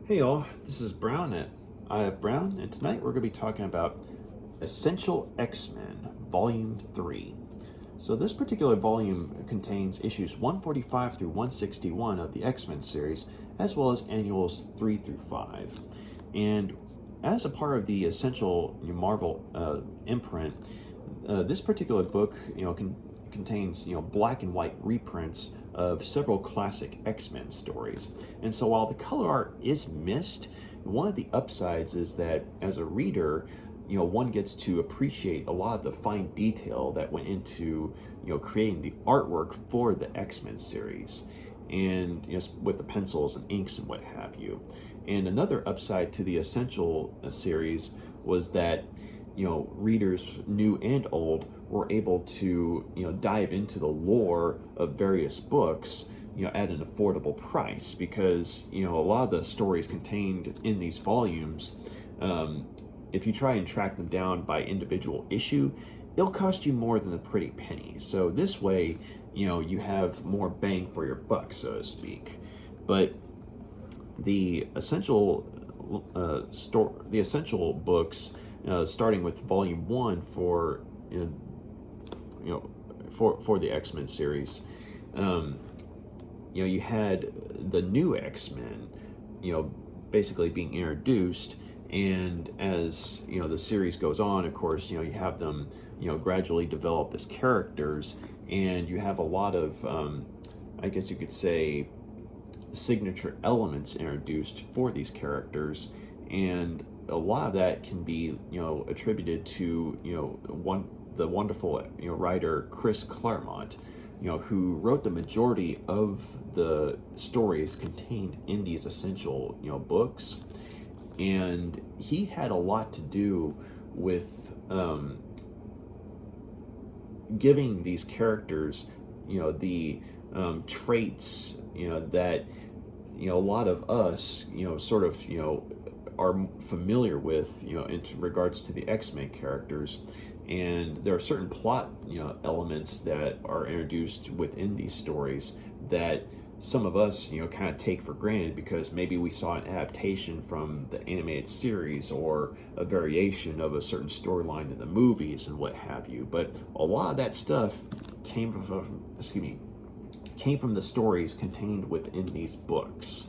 Hey y'all, this is Brown at I Have Brown, and tonight we're going to be talking about Essential X-Men, Volume 3. So this particular volume contains issues 145 through 161 of the X-Men series, as well as annuals 3 through 5. And as a part of the Essential Marvel imprint, this particular book, contains black and white reprints of several classic X-Men stories. And so while the color art is missed, one of the upsides is that as a reader, one gets to appreciate a lot of the fine detail that went into creating the artwork for the X-Men series, and with the pencils and inks and what have you. And another upside to the Essential series was that readers new and old were able to dive into the lore of various books at an affordable price, because a lot of the stories contained in these volumes, if you try and track them down by individual issue, it'll cost you more than a pretty penny. So this way you have more bang for your buck, so to speak. But the essential books, starting with Volume 1 for the X-Men series, you had the new X-Men, basically being introduced, and as the series goes on, of course, you have them gradually develop as characters, and you have a lot of I guess you could say signature elements introduced for these characters, and a lot of that can be attributed to the wonderful writer Chris Claremont, who wrote the majority of the stories contained in these essential books, and he had a lot to do with giving these characters the traits that a lot of us sort of are familiar with in regards to the X-Men characters. And there are certain plot elements that are introduced within these stories that some of us kind of take for granted, because maybe we saw an adaptation from the animated series or a variation of a certain storyline in the movies and what have you. But a lot of that stuff came from the stories contained within these books.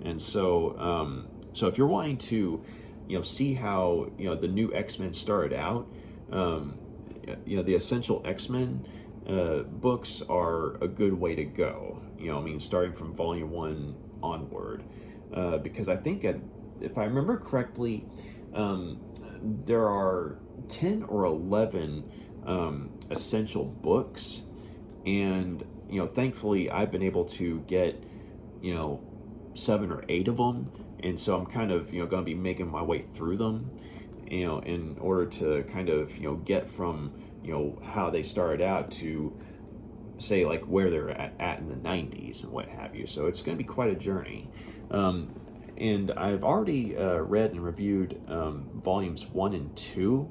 And so so if you're wanting to see how the new X-Men started out, the Essential X-Men books are a good way to go, starting from Volume 1 onward, because I think, if I remember correctly, there are 10 or 11 essential books, and thankfully I've been able to get 7 or 8 of them, and so I'm kind of going to be making my way through them in order to kind of get from how they started out to say like where they're at in the 90s and what have you. So it's going to be quite a journey, and I've already read and reviewed volumes 1 and 2,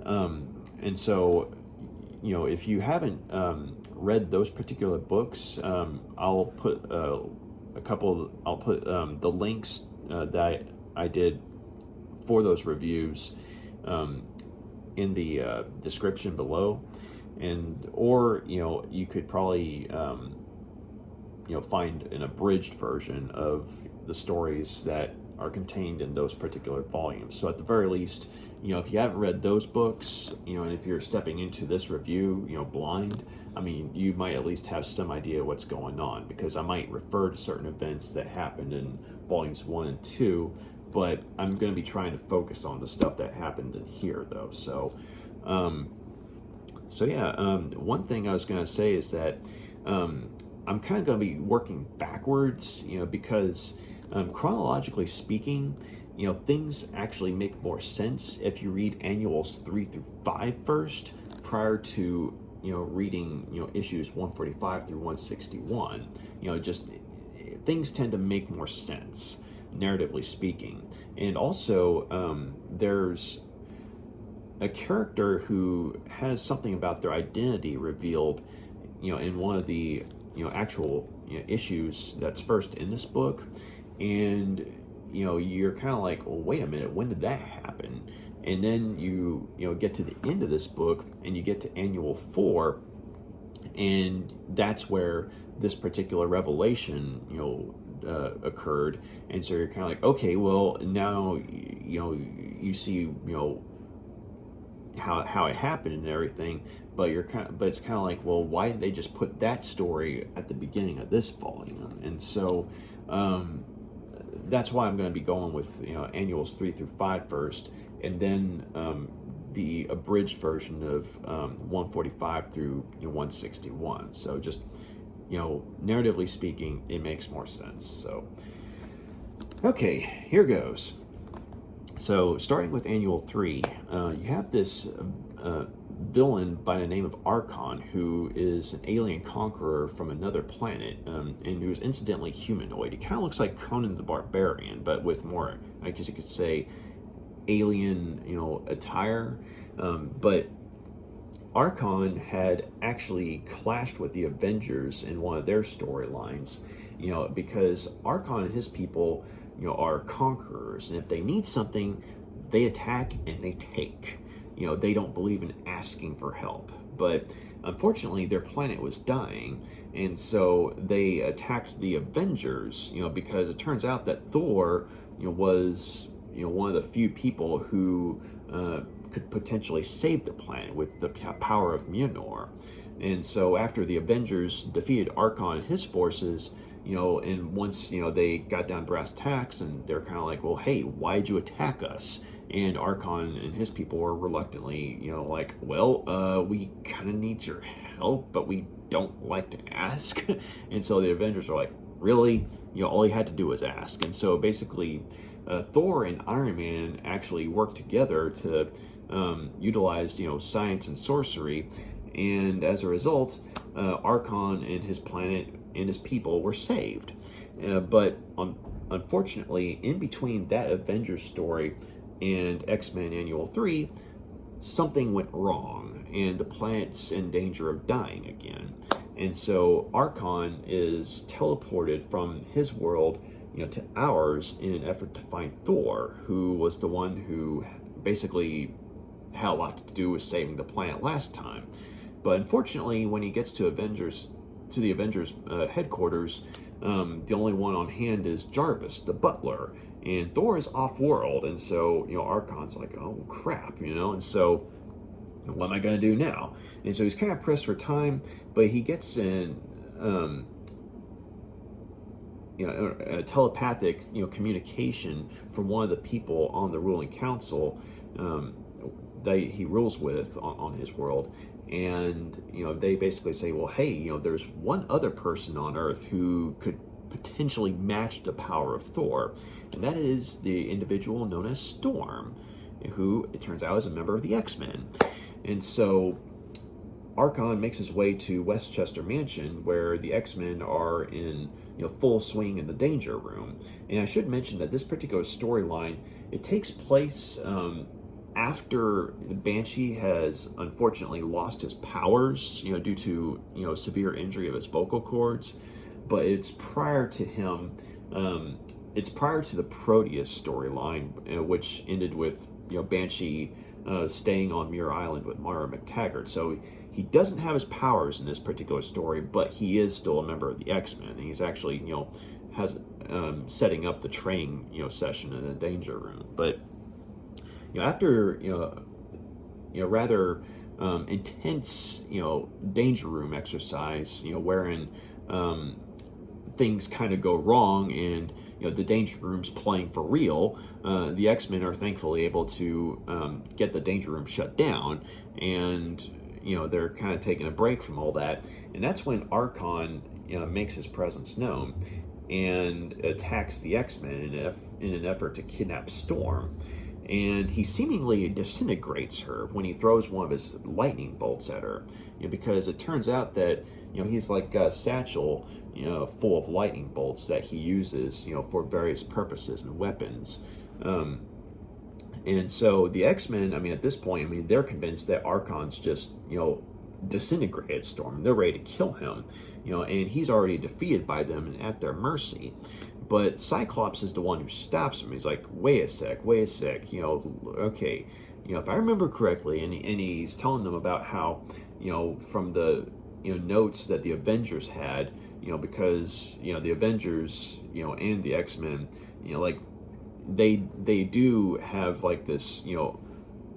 and so if you haven't read those particular books, I'll put the links that I did for those reviews in the description below, or you could probably find an abridged version of the stories that are contained in those particular volumes. So at the very least, if you haven't read those books, and if you're stepping into this review, blind, you might at least have some idea what's going on, because I might refer to certain events that happened in volumes 1 and 2, but I'm going to be trying to focus on the stuff that happened in here, though. So, one thing I was going to say is that I'm kind of going to be working backwards, because chronologically speaking, things actually make more sense if you read annuals 3 through 5 first, prior to reading issues 145 through 161. Just things tend to make more sense, narratively speaking. And also, there's a character who has something about their identity revealed, in one of the actual issues that's first in this book, and you're kind of like, well, wait a minute, when did that happen? And then you get to the end of this book and you get to Annual 4, and that's where this particular revelation occurred. And so you're kind of like, okay, well, now you see how it happened and everything, but it's kind of like, well, why didn't they just put that story at the beginning of this volume? And so that's why I'm going to be going with Annuals 3 through 5 first, and then the abridged version of 145 through 161. So just narratively speaking, it makes more sense. So okay, here goes. So starting with Annual 3, you have this villain by the name of Archon, who is an alien conqueror from another planet, and who's incidentally humanoid. He kind of looks like Conan the Barbarian, but with more, I guess you could say, alien, attire. But Archon had actually clashed with the Avengers in one of their storylines, because Archon and his people, are conquerors, and if they need something, they attack and they take. They don't believe in asking for help. But unfortunately, their planet was dying, and so they attacked the Avengers, because it turns out that Thor, was, one of the few people who could potentially save the planet with the power of Mjolnir. And so after the Avengers defeated Archon and his forces, and once, they got down brass tacks, and they're kind of like, well, hey, why'd you attack us? And Archon and his people were reluctantly, like, well, we kind of need your help, but we don't like to ask. And so the Avengers are like, really? All he had to do was ask. And so basically, Thor and Iron Man actually worked together to utilize, science and sorcery. And as a result, Archon and his planet and his people were saved. But unfortunately, in between that Avengers story and X-Men Annual 3, something went wrong, and the planet's in danger of dying again. And so Archon is teleported from his world, to ours in an effort to find Thor, who was the one who basically had a lot to do with saving the planet last time. But unfortunately, when he gets to the Avengers headquarters, the only one on hand is Jarvis, the butler, and Thor is off-world, and so Archon's like, oh crap, and so what am I going to do now? And so he's kind of pressed for time, but he gets in a telepathic communication from one of the people on the ruling council that he rules with on his world. And they basically say, well, hey, there's one other person on Earth who could potentially match the power of Thor, and that is the individual known as Storm, who it turns out is a member of the X-Men. And so Archon makes his way to Westchester Mansion, where the X-Men are in full swing in the Danger Room. And I should mention that this particular storyline, it takes place after the Banshee has unfortunately lost his powers, due to severe injury of his vocal cords. But it's prior to him. It's prior to the Proteus storyline, which ended with Banshee staying on Muir Island with Mara McTaggart. So he doesn't have his powers in this particular story, but he is still a member of the X-Men, and he's actually has setting up the training session in the Danger Room. But after rather intense Danger Room exercise, wherein things kind of go wrong, and the Danger Room's playing for real, the X-Men are thankfully able to get the Danger Room shut down, and they're kind of taking a break from all that. And that's when Archon makes his presence known and attacks the X-Men in an effort to kidnap Storm. And he seemingly disintegrates her when he throws one of his lightning bolts at her, because it turns out that he's like a satchel full of lightning bolts that he uses for various purposes and weapons. And so the X-Men, at this point, they're convinced that Archon's just disintegrated Storm. They're ready to kill him, and he's already defeated by them and at their mercy. but Cyclops is the one who stops him. He's like, wait a sec, okay, if I remember correctly, and he's telling them about how, from the, notes that the Avengers had, because, the Avengers, and the X-Men, like, they do have, like, this,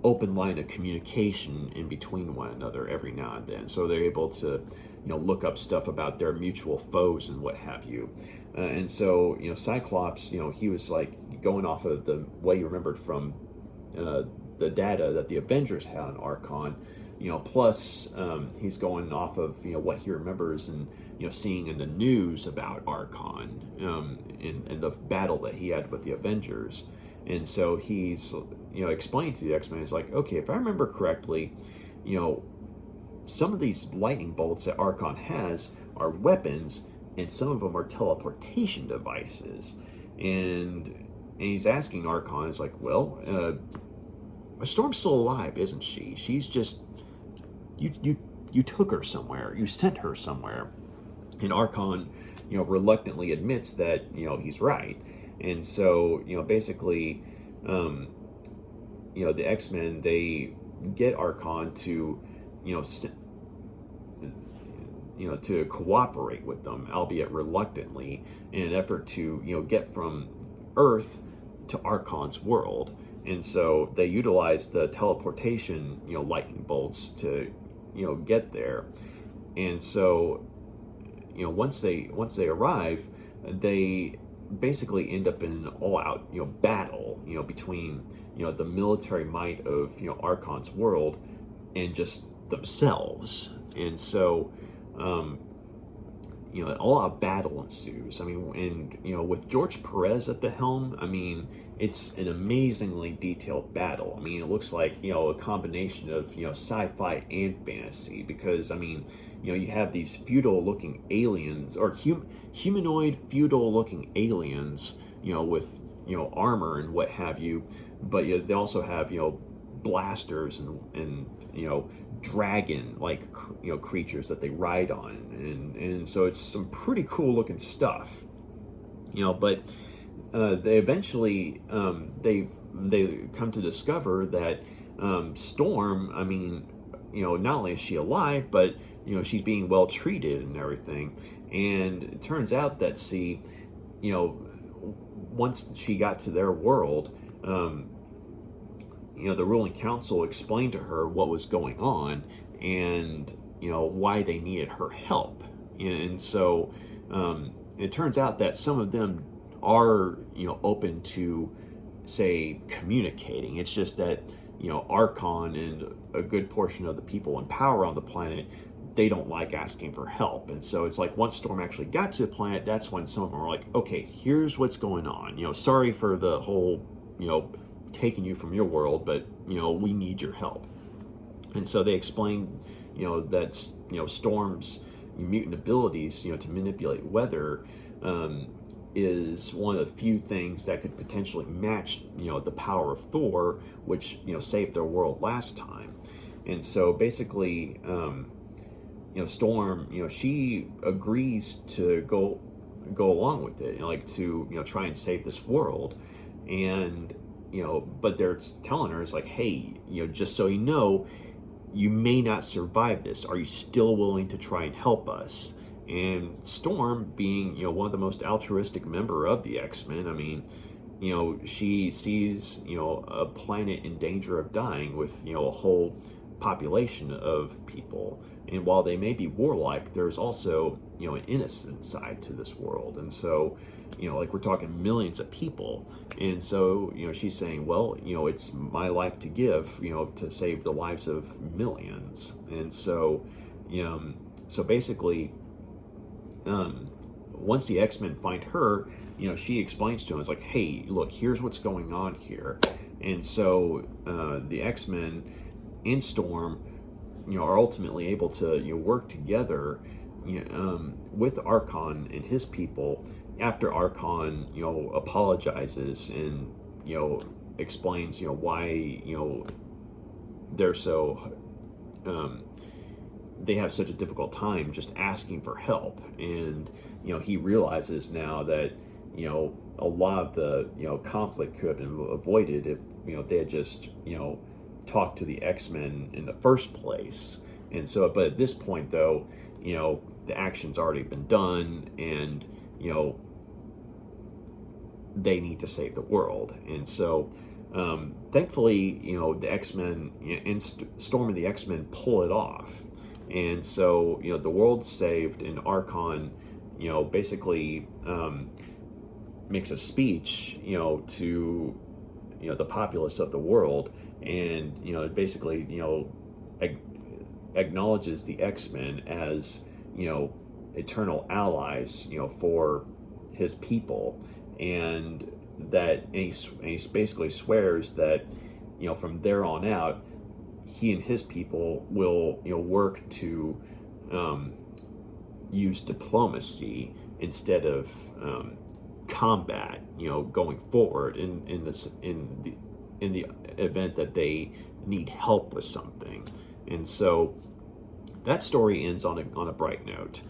open line of communication in between one another every now and then. So they're able to, look up stuff about their mutual foes and what have you. And so, Cyclops, he was like going off of what he remembered from the data that the Avengers had on Archon, plus he's going off of, what he remembers and, seeing in the news about Archon in the battle that he had with the Avengers. And so he's, explained to the X-Men, he's like, okay, if I remember correctly, some of these lightning bolts that Archon has are weapons, and some of them are teleportation devices. And he's asking Archon, he's like, well, Storm's still alive, isn't she? She's just, you took her somewhere, you sent her somewhere. And Archon, reluctantly admits that, he's right. And so, basically, the X-Men, they get Archon to, to cooperate with them, albeit reluctantly, in an effort to, get from Earth to Archon's world. And so they utilize the teleportation, lightning bolts to, get there. And so, once they arrive, they basically end up in an all-out, battle, between, the military might of, Archon's world and just themselves. And so, an all-out battle ensues. I mean, and, with George Perez at the helm, I mean, it's an amazingly detailed battle. I mean, it looks like, a combination of, sci-fi and fantasy, because, I mean, you have these feudal-looking aliens, or humanoid feudal-looking aliens, with, armor and what have you, but they also have, blasters and dragon like creatures that they ride on, and so it's some pretty cool looking stuff, but they eventually they come to discover that Storm, I mean, not only is she alive, but she's being well treated and everything. And it turns out that once she got to their world, the ruling council explained to her what was going on and, why they needed her help. And so it turns out that some of them are, open to, say, communicating. It's just that, Archon and a good portion of the people in power on the planet, they don't like asking for help. And so it's like once Storm actually got to the planet, that's when some of them are like, okay, here's what's going on. Sorry for the whole, taking you from your world, but we need your help. And so they explain that Storm's mutant abilities to manipulate weather is one of the few things that could potentially match the power of Thor, which saved their world last time. And so basically Storm, she agrees to go along with it, like to try and save this world. And but they're telling her, it's like, hey, just so you may not survive this. Are you still willing to try and help us? And Storm, being one of the most altruistic member of the X-Men, I mean, she sees a planet in danger of dying with a whole population of people, and while they may be warlike, there's also an innocent side to this world. And so like we're talking millions of people, and so she's saying, well, it's my life to give, to save the lives of millions. And so so basically once the X-Men find her, she explains to him, it's like, hey, look, here's what's going on here. And so the X-Men and Storm are ultimately able to work together with Archon and his people, after Archon apologizes and explains why they're so they have such a difficult time just asking for help. And he realizes now that a lot of the conflict could have been avoided if they had just talked to the X-Men in the first place. And so, but at this point though, the action's already been done, and they need to save the world. And so thankfully the X-Men and Storm and the X-Men pull it off. And so the world's saved, and Archon basically makes a speech to the populace of the world, and basically acknowledges the X-Men as eternal allies for his people, and he basically swears that from there on out he and his people will work to use diplomacy instead of combat going forward in the event that they need help with something. And so that story ends on a bright note,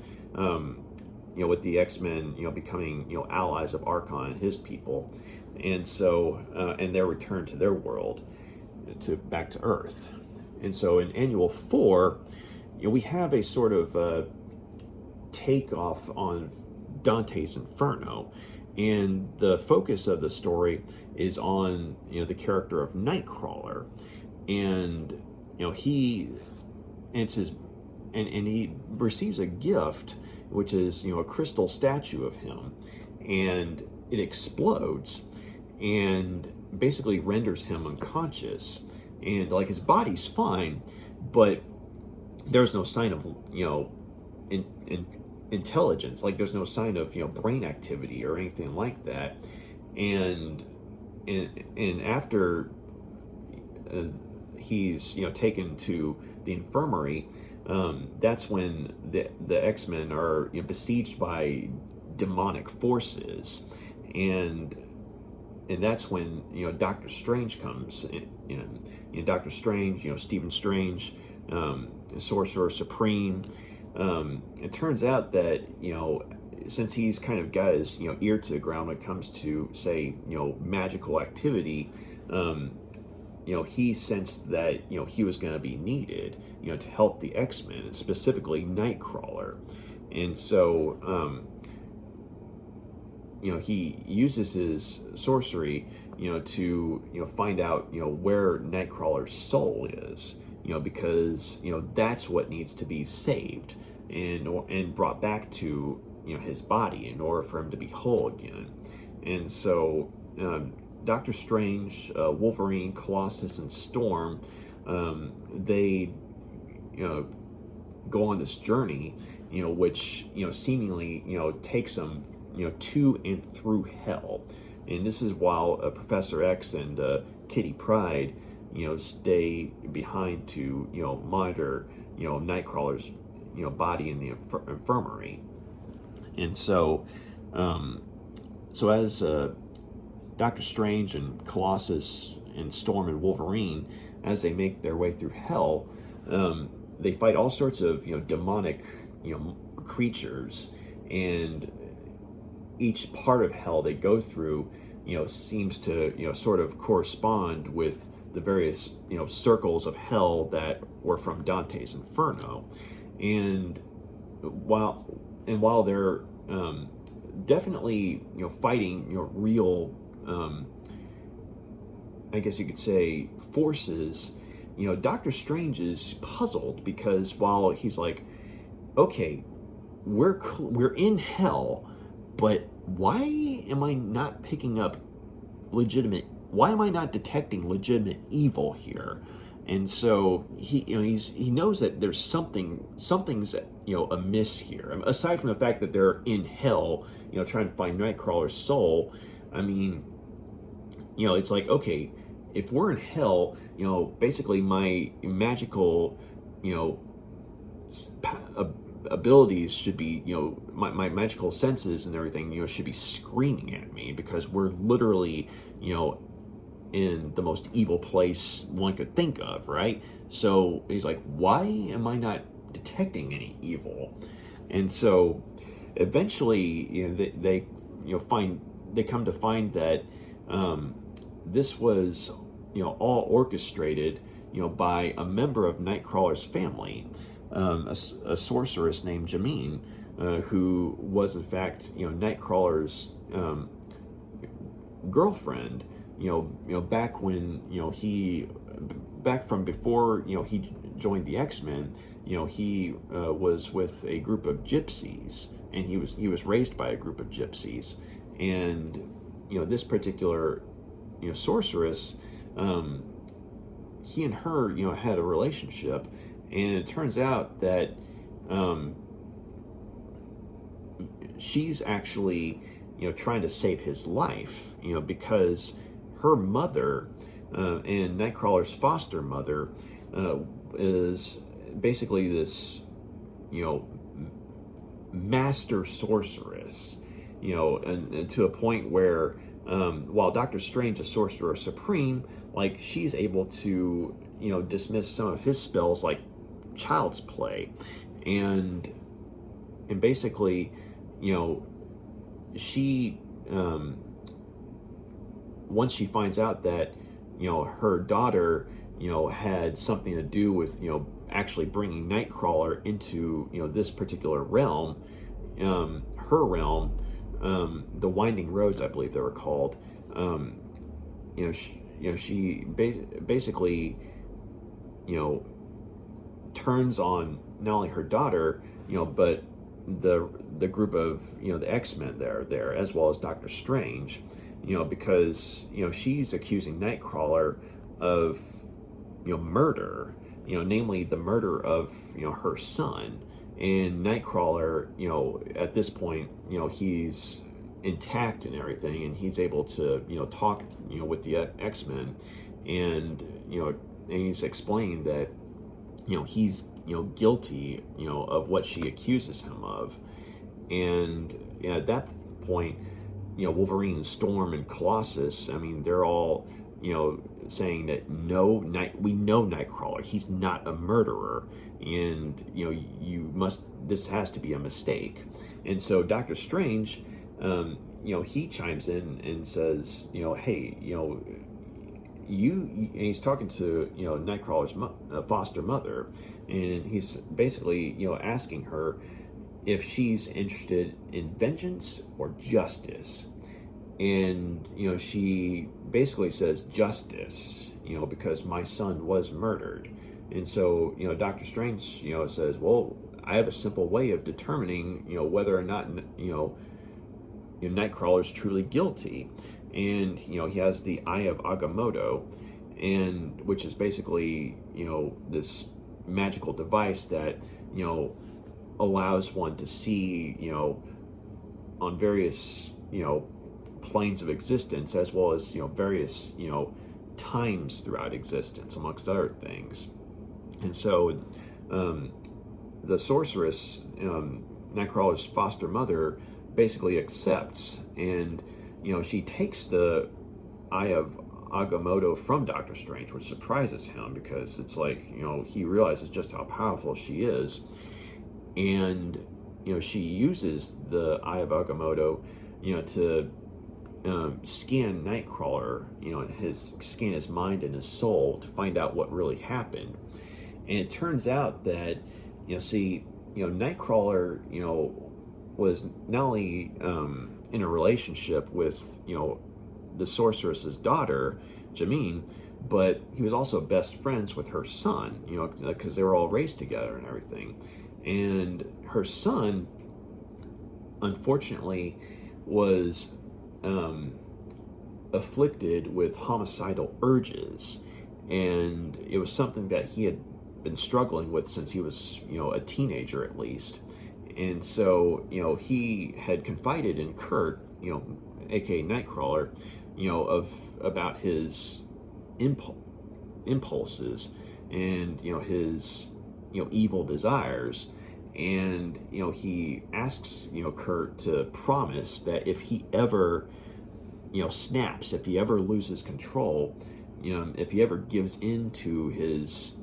with the X-Men becoming allies of Archon and his people, and so and their return to their world, back to Earth. And so in Annual 4, we have a sort of takeoff on Dante's Inferno, and the focus of the story is on the character of Nightcrawler, and he receives a gift, which is a crystal statue of him, and it explodes and basically renders him unconscious, and like his body's fine, but there's no sign of intelligence, like there's no sign of brain activity or anything like that. And after he's taken to the infirmary, that's when the X-Men are besieged by demonic forces, and that's when Doctor Strange comes in. Doctor Strange, Stephen Strange, Sorcerer Supreme. It turns out that since he's kind of got his ear to the ground when it comes to, say, magical activity, he sensed that he was going to be needed to help the X-Men, specifically Nightcrawler. And so he uses his sorcery to find out where Nightcrawler's soul is, because that's what needs to be saved and brought back to his body in order for him to be whole again. And so Doctor Strange, Wolverine, Colossus, and Storm, they go on this journey, which seemingly takes them to and through hell. And this is while Professor X and Kitty Pryde stay behind to monitor Nightcrawler's body in the infirmary. And so as Doctor Strange and Colossus and Storm and Wolverine, as they make their way through hell, they fight all sorts of demonic creatures, and each part of hell they go through seems to sort of correspond with the various circles of hell that were from Dante's Inferno. And while they're definitely fighting real I guess you could say forces, Doctor Strange is puzzled, because while he's like, okay, we're in hell, but why am I not picking up why am I not detecting legitimate evil here? And so he knows that there's something's amiss here. Aside from the fact that they're in hell, trying to find Nightcrawler's soul. I mean, it's like, okay, if we're in hell, basically my magical, abilities should be, my magical senses and everything, should be screaming at me, because we're literally, in the most evil place one could think of, right? So he's like, why am I not detecting any evil? And so eventually, they find they come to find that this was, all orchestrated, by a member of Nightcrawler's family, a sorceress named Jameen, who was in fact, Nightcrawler's girlfriend, back when, back from before, he joined the X-Men, he was with a group of gypsies, and he was raised by a group of gypsies, and this particular sorceress, he and her had a relationship, and it turns out that she's actually trying to save his life, because her mother and Nightcrawler's foster mother is basically this master sorceress, and to a point where while Doctor Strange is Sorcerer Supreme, like, she's able to dismiss some of his spells like child's play, and basically she once she finds out that her daughter had something to do with actually bringing Nightcrawler into this particular realm, her realm, the Winding Roads, I believe they were called. She basically turns on not only her daughter, but the group of the X-Men there, as well as Doctor Strange, because she's accusing Nightcrawler of murder, namely the murder of her son. And Nightcrawler, at this point, he's intact and everything, and he's able to talk with the X-Men, and and he's explained that he's guilty of what she accuses him of. And at that point, Wolverine, Storm, and Colossus, I mean, they're all saying that we know Nightcrawler, he's not a murderer, and this has to be a mistake. And so Doctor Strange, he chimes in and says, hey, and he's talking to Nightcrawler's foster mother, and he's basically asking her if she's interested in vengeance or justice. And she basically says justice, because my son was murdered. And so Doctor Strange says, well, I have a simple way of determining whether or not Nightcrawler's truly guilty. And he has the Eye of Agamotto, and which is basically this magical device that allows one to see on various planes of existence, as well as various times throughout existence, amongst other things. And so the sorceress, Nightcrawler's foster mother, basically accepts, and she takes the Eye of Agamotto from Doctor Strange, which surprises him, because it's like he realizes just how powerful she is. And she uses the Eye of Agamotto to scan Nightcrawler, and scan his mind and his soul to find out what really happened. And it turns out that Nightcrawler was not only in a relationship with the sorceress's daughter, Jameen, but he was also best friends with her son, because they were all raised together and everything. And her son, unfortunately, was afflicted with homicidal urges, and it was something that he had been struggling with since he was a teenager, at least. And so he had confided in Kurt, aka Nightcrawler, about his impulses and his evil desires. And he asks Kurt to promise that if he ever snaps, if he ever loses control, if he ever gives in to his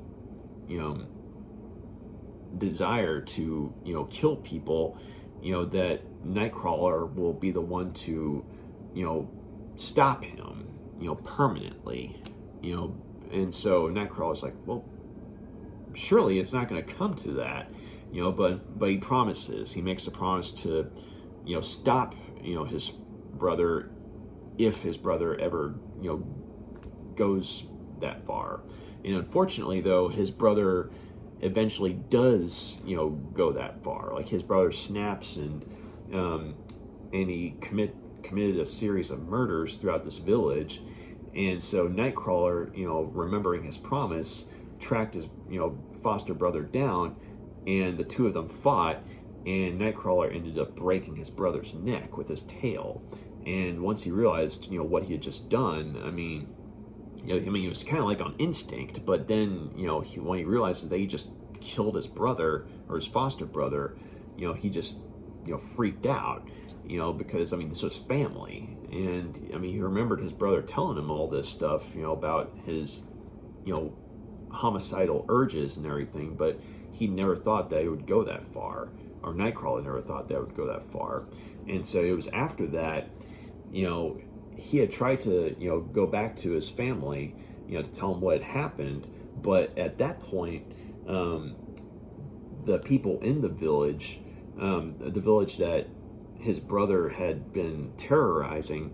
desire to kill people, that Nightcrawler will be the one to stop him, permanently, and so Nightcrawler's like, well, surely it's not going to come to that, but he promises. He makes a promise to, stop, his brother if his brother ever, goes that far. And unfortunately, though, his brother eventually does, go that far. Like, his brother snaps and he committed a series of murders throughout this village. And so Nightcrawler, remembering his promise, tracked his, foster brother down, and the two of them fought, and Nightcrawler ended up breaking his brother's neck with his tail. And once he realized, what he had just done, it was kind of like on instinct, but then, when he realizes that he just killed his brother, or his foster brother, he just, freaked out, because, this was family. And, he remembered his brother telling him all this stuff, about his, homicidal urges and everything, but he never thought that it would go that far, or Nightcrawler never thought that it would go that far. And so it was after that, he had tried to, go back to his family, to tell them what had happened, but at that point, the people in the village that his brother had been terrorizing,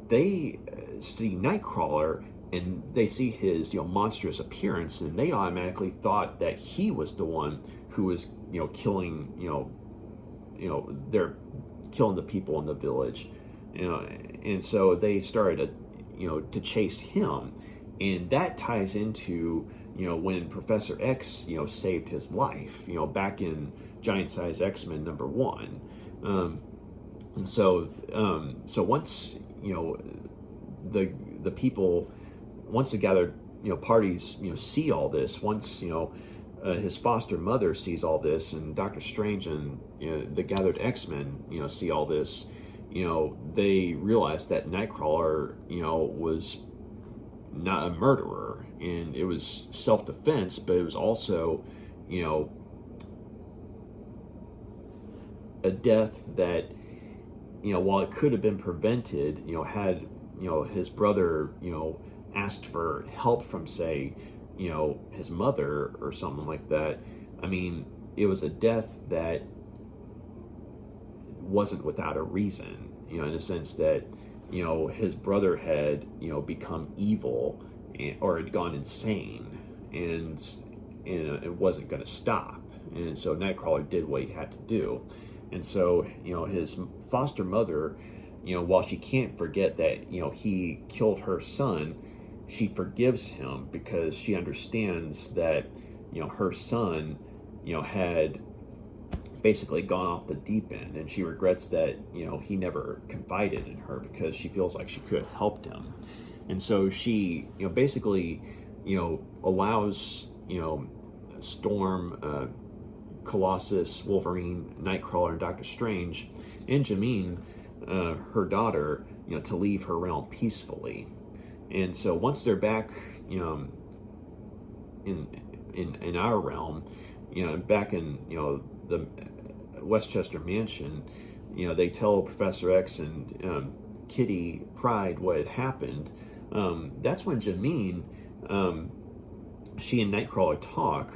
they see Nightcrawler and they see his, monstrous appearance, and they automatically thought that he was the one who was, killing, they're killing the people in the village, and so they started to chase him, and that ties into, when Professor X, saved his life, back in Giant Size X-Men #1, and so once the people. Once the gathered, parties, see all this, once, his foster mother sees all this, and Doctor Strange and the gathered X-Men, see all this, they realize that Nightcrawler, was not a murderer, and it was self-defense, but it was also, a death that, while it could have been prevented, had, his brother, asked for help from, say, his mother or something like that, it was a death that wasn't without a reason, in a sense that, his brother had, become evil or had gone insane, and it wasn't going to stop. And so Nightcrawler did what he had to do. And so, his foster mother, while she can't forget that, he killed her son, she forgives him because she understands that, her son, had basically gone off the deep end, and she regrets that, he never confided in her because she feels like she could have helped him. And so she, basically, allows, Storm, Colossus, Wolverine, Nightcrawler, and Doctor Strange, and Jameen, her daughter, to leave her realm peacefully. And so once they're back, in our realm, back in, the Westchester Mansion, they tell Professor X and Kitty Pryde what had happened. That's when Jameen, she and Nightcrawler talk,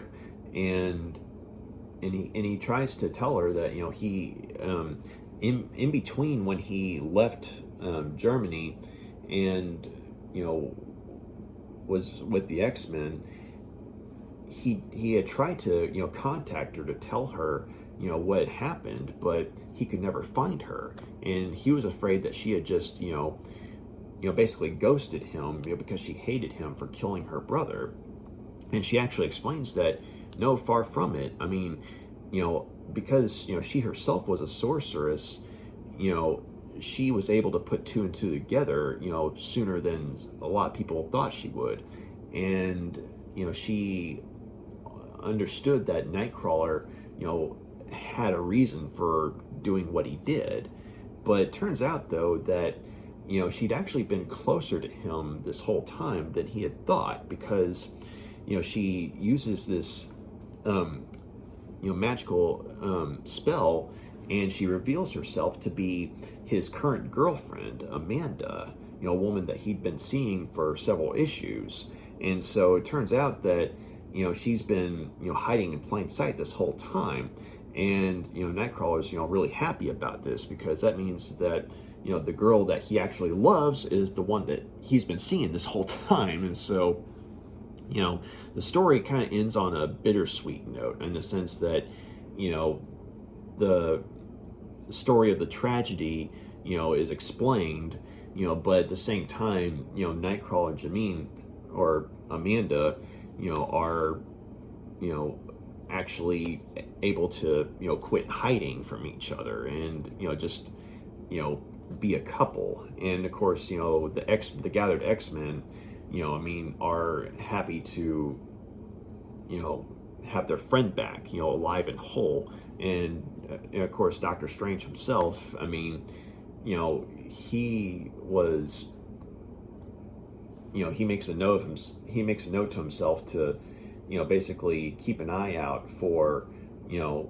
and he tries to tell her that, he in between when he left Germany and was with the X-Men, he had tried to contact her to tell her what had happened, but he could never find her, and he was afraid that she had just basically ghosted him because she hated him for killing her brother. And she actually explains that no, far from it. Because she herself was a sorceress, she was able to put two and two together, sooner than a lot of people thought she would. And, she understood that Nightcrawler, had a reason for doing what he did. But it turns out, though, that, she'd actually been closer to him this whole time than he had thought, because, she uses this, magical spell, and she reveals herself to be his current girlfriend, Amanda, a woman that he'd been seeing for several issues. And so it turns out that, she's been, hiding in plain sight this whole time. And, Nightcrawler's, really happy about this, because that means that, the girl that he actually loves is the one that he's been seeing this whole time. And so, the story kind of ends on a bittersweet note, in the sense that, the story of the tragedy, is explained, but at the same time, Nightcrawler and Jameen, or Amanda, are, actually able to, quit hiding from each other, and, just, be a couple. And of course, the gathered X-Men, are happy to, have their friend back, alive and whole. And of course, Doctor Strange himself, he was, he makes a note to himself to, basically keep an eye out for, for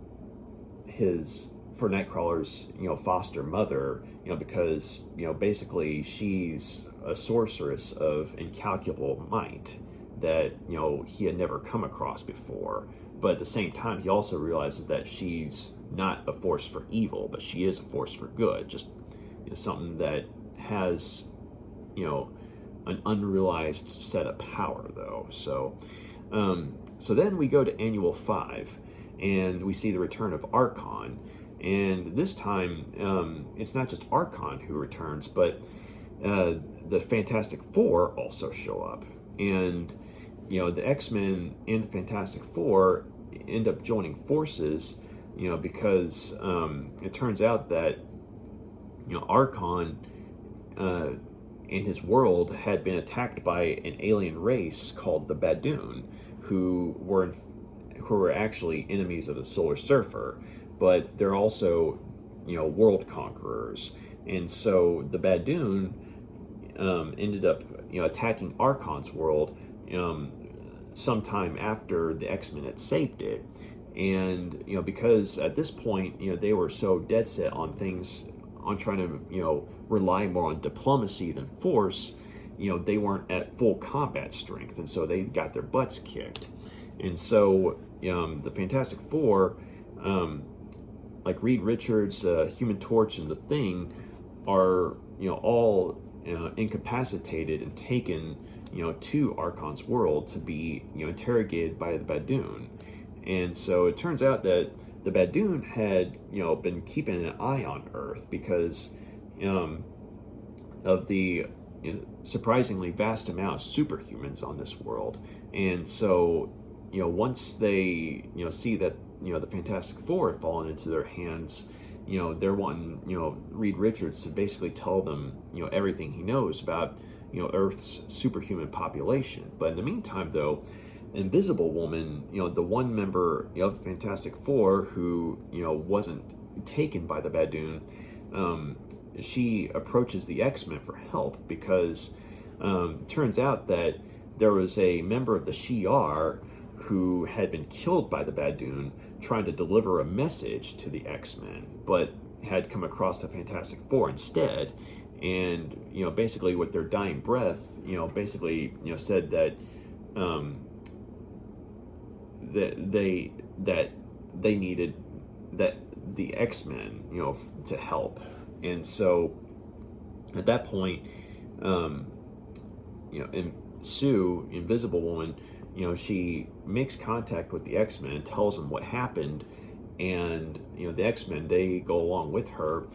Nightcrawler's, foster mother, because, basically she's a sorceress of incalculable might that, he had never come across before. But at the same time, he also realizes that she's not a force for evil, but she is a force for good. Just something that has, an unrealized set of power, though. So, so then we go to Annual 5, and we see the return of Archon. And this time, it's not just Archon who returns, but the Fantastic Four also show up. And, the X-Men and the Fantastic Four end up joining forces, because it turns out that, Archon and his world had been attacked by an alien race called the Badoon, who were actually enemies of the Solar Surfer, but they're also, world conquerors. And so the Badoon ended up, attacking Archon's world sometime after the X-Men had saved it. And, because at this point, they were so dead set on trying to, rely more on diplomacy than force, they weren't at full combat strength, and so they got their butts kicked. And so the Fantastic Four, like Reed Richards, Human Torch, and the Thing, are, all incapacitated and taken, to Archon's world to be, interrogated by the Badoon. And so it turns out that the Badoon had, been keeping an eye on Earth because of the surprisingly vast amount of superhumans on this world. And so, once they, see that, the Fantastic Four have fallen into their hands, they're wanting, Reed Richards to basically tell them, everything he knows about, Earth's superhuman population. But in the meantime, though, Invisible Woman, the one member of the Fantastic Four who, wasn't taken by the Badoon, she approaches the X-Men for help because turns out that there was a member of the Shi'ar who had been killed by the Badoon trying to deliver a message to the X-Men, but had come across the Fantastic Four instead. And, basically with their dying breath, basically, said that that they needed the X-Men, to help. And so at that point, and Sue, Invisible Woman, she makes contact with the X-Men and tells them what happened. And, the X-Men, they go along with her,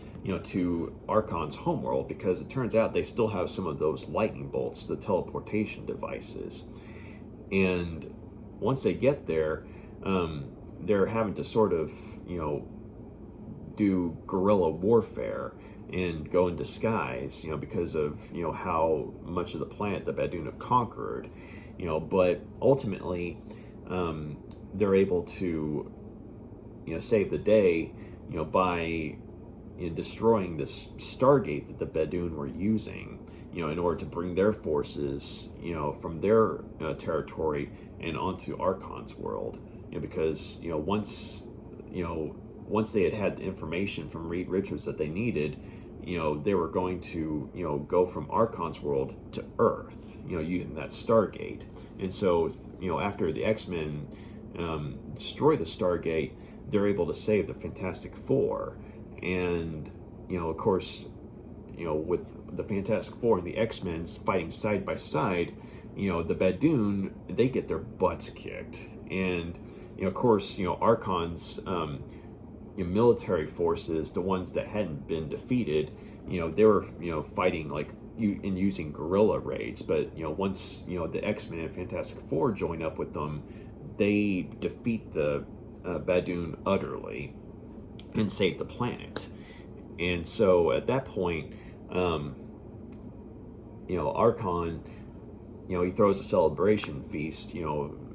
to Archon's homeworld, because it turns out they still have some of those lightning bolts, the teleportation devices. And once they get there, they're having to sort of, do guerrilla warfare and go in disguise, because of, how much of the planet the Badoon have conquered, but ultimately, they're able to, save the day, by destroying this Stargate that the Badoon were using, in order to bring their forces, from their territory and onto Archon's world, because, once, once they had the information from Reed Richards that they needed, they were going to, go from Archon's world to Earth, using that Stargate. And so, after the X-Men destroy the Stargate, they're able to save the Fantastic Four. And, of course, with the Fantastic Four and the X-Men fighting side by side, the Badoon, they get their butts kicked. And, of course, Archon's military forces, the ones that hadn't been defeated, they were, fighting like and using guerrilla raids. But, once, the X-Men and Fantastic Four join up with them, they defeat the Badoon utterly and save the planet. And so at that point, Archon, he throws a celebration feast,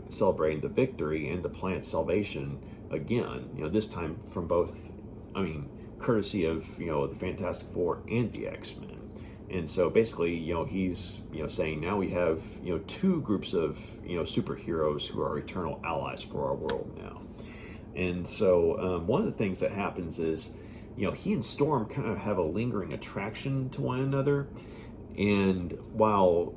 celebrating the victory and the planet's salvation again, this time from both, courtesy of, the Fantastic Four and the X-Men. And so basically, he's, saying now we have, two groups of, superheroes who are eternal allies for our world now. And so one of the things that happens is, he and Storm kind of have a lingering attraction to one another. And while,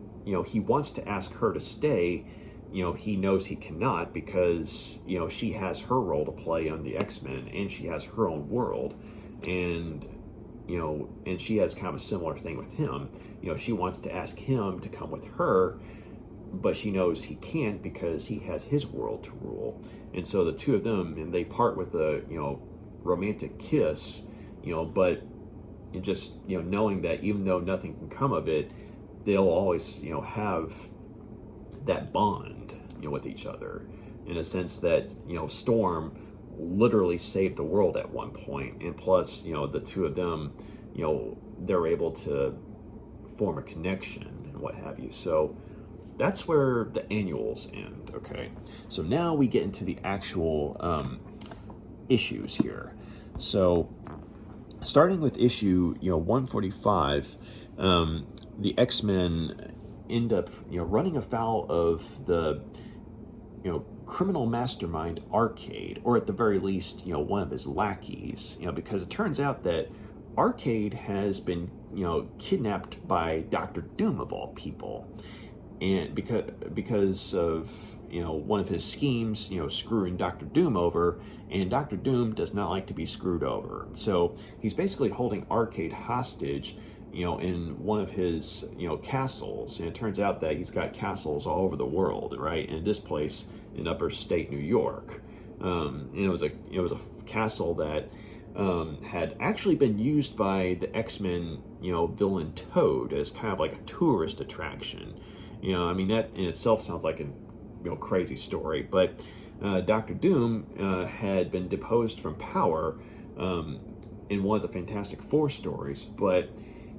he wants to ask her to stay, he knows he cannot because, she has her role to play on the X-Men and she has her own world. And, and she has kind of a similar thing with him. She wants to ask him to come with her, but she knows he can't because he has his world to rule. And so the two of them, and they part with a, romantic kiss, but just, knowing that even though nothing can come of it, they'll always, have that bond, with each other, in a sense that, Storm literally saved the world at one point, and plus, the two of them, they're able to form a connection and what have you. So that's where the annuals end. Okay, so now we get into the actual issues here. So starting with issue 145, the X-Men end up running afoul of the criminal mastermind Arcade, or at the very least one of his lackeys, because it turns out that Arcade has been kidnapped by Dr. Doom of all people, and because of one of his schemes, screwing Dr. Doom over, and Dr. Doom does not like to be screwed over. So he's basically holding Arcade hostage, in one of his, castles. And it turns out that he's got castles all over the world, right? And this place in upper state New York. And it was a castle that had actually been used by the X-Men, villain Toad as kind of like a tourist attraction. That in itself sounds like a crazy story, but Dr. Doom had been deposed from power in one of the Fantastic Four stories, but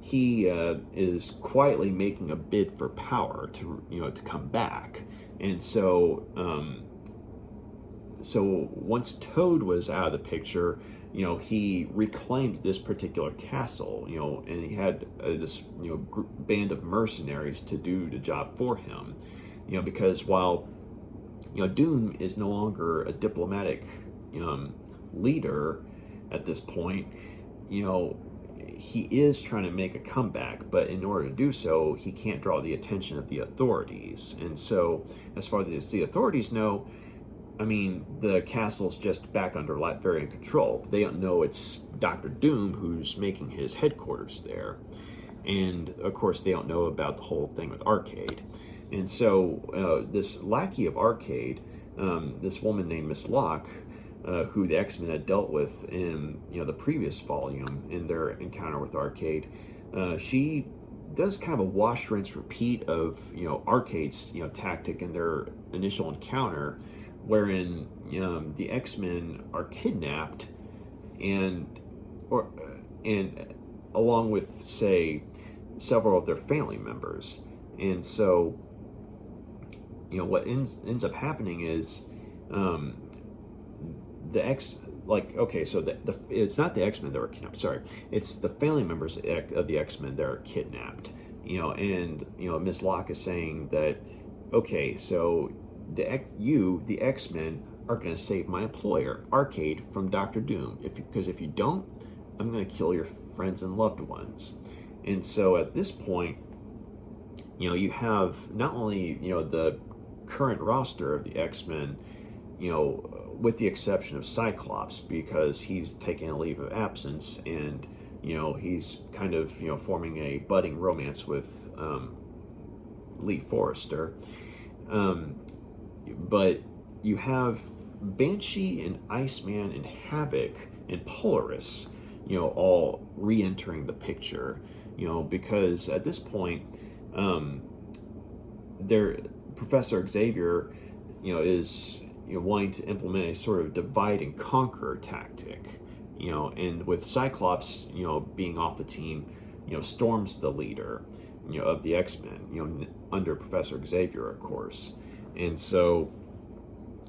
he is quietly making a bid for power to to come back. And so once Toad was out of the picture, he reclaimed this particular castle, and he had this band of mercenaries to do the job for him, because while Doom is no longer a diplomatic leader at this point, he is trying to make a comeback, but in order to do so, he can't draw the attention of the authorities. And so, as far as the authorities know, the castle's just back under Latverian control. They don't know it's Dr. Doom who's making his headquarters there. And, of course, they don't know about the whole thing with Arcade. And so, this lackey of Arcade, this woman named Miss Locke, who the X-Men had dealt with in the previous volume in their encounter with Arcade, she does kind of a wash, rinse, repeat of Arcade's tactic in their initial encounter, wherein the X-Men are kidnapped and along with, say, several of their family members. And so what ends up happening is it's not the X-Men that were kidnapped, sorry, it's the family members of the X-Men that are kidnapped, and Miss Locke is saying that, okay, so the X-Men are going to save my employer, Arcade, from Dr. Doom. Because if you don't, I'm going to kill your friends and loved ones. And so at this point, you have not only, the current roster of the X-Men, with the exception of Cyclops, because he's taking a leave of absence, and, he's kind of, forming a budding romance with Lee Forrester. But you have Banshee and Iceman and Havoc and Polaris, all re-entering the picture, because at this point, Professor Xavier, is wanting to implement a sort of divide and conquer tactic, and with Cyclops, being off the team, Storm's the leader, of the X-Men, under Professor Xavier, of course. And so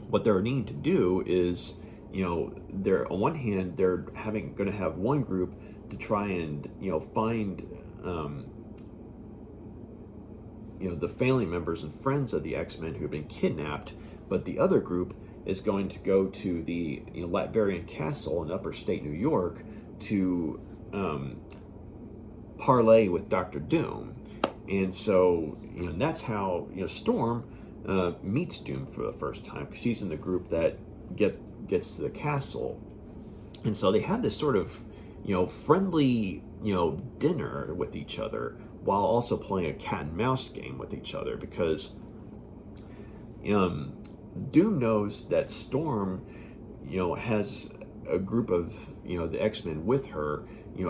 what they're needing to do is, they're on one hand, they're going to have one group to try and, find, the family members and friends of the X-Men who have been kidnapped, but the other group is going to go to the Latverian castle in upper state New York to parlay with Dr. Doom. And so, that's how, Storm meets Doom for the first time, because she's in the group that gets to the castle. And so they have this sort of, friendly, dinner with each other, while also playing a cat and mouse game with each other, because Doom knows that Storm, has a group of, the X-Men with her,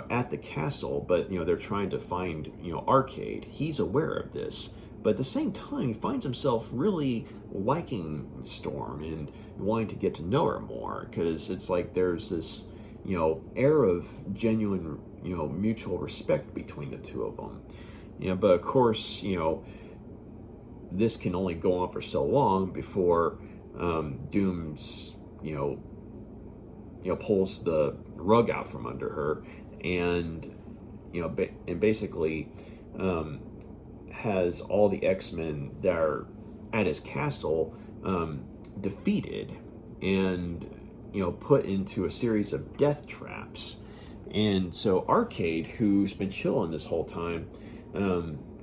at the castle, but, they're trying to find, Arcade. He's aware of this, but at the same time, he finds himself really liking Storm and wanting to get to know her more, because it's like there's this, air of genuine, mutual respect between the two of them. But of course, this can only go on for so long before Doom's, pulls the rug out from under her, and basically has all the X-Men that are at his castle defeated and put into a series of death traps. And so Arcade, who's been chilling this whole time,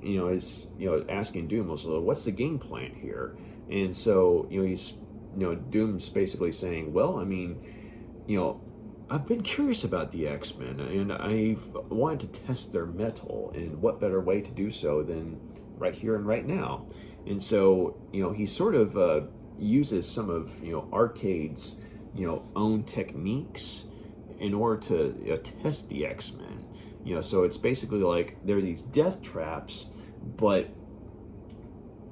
is asking Doom, what's the game plan here? And so he's Doom's basically saying, well, I mean, I've been curious about the X-Men, and I've wanted to test their mettle, and what better way to do so than right here and right now? And so, he sort of uses some of, Arcade's, own techniques in order to test the X-Men. So it's basically like there are these death traps, but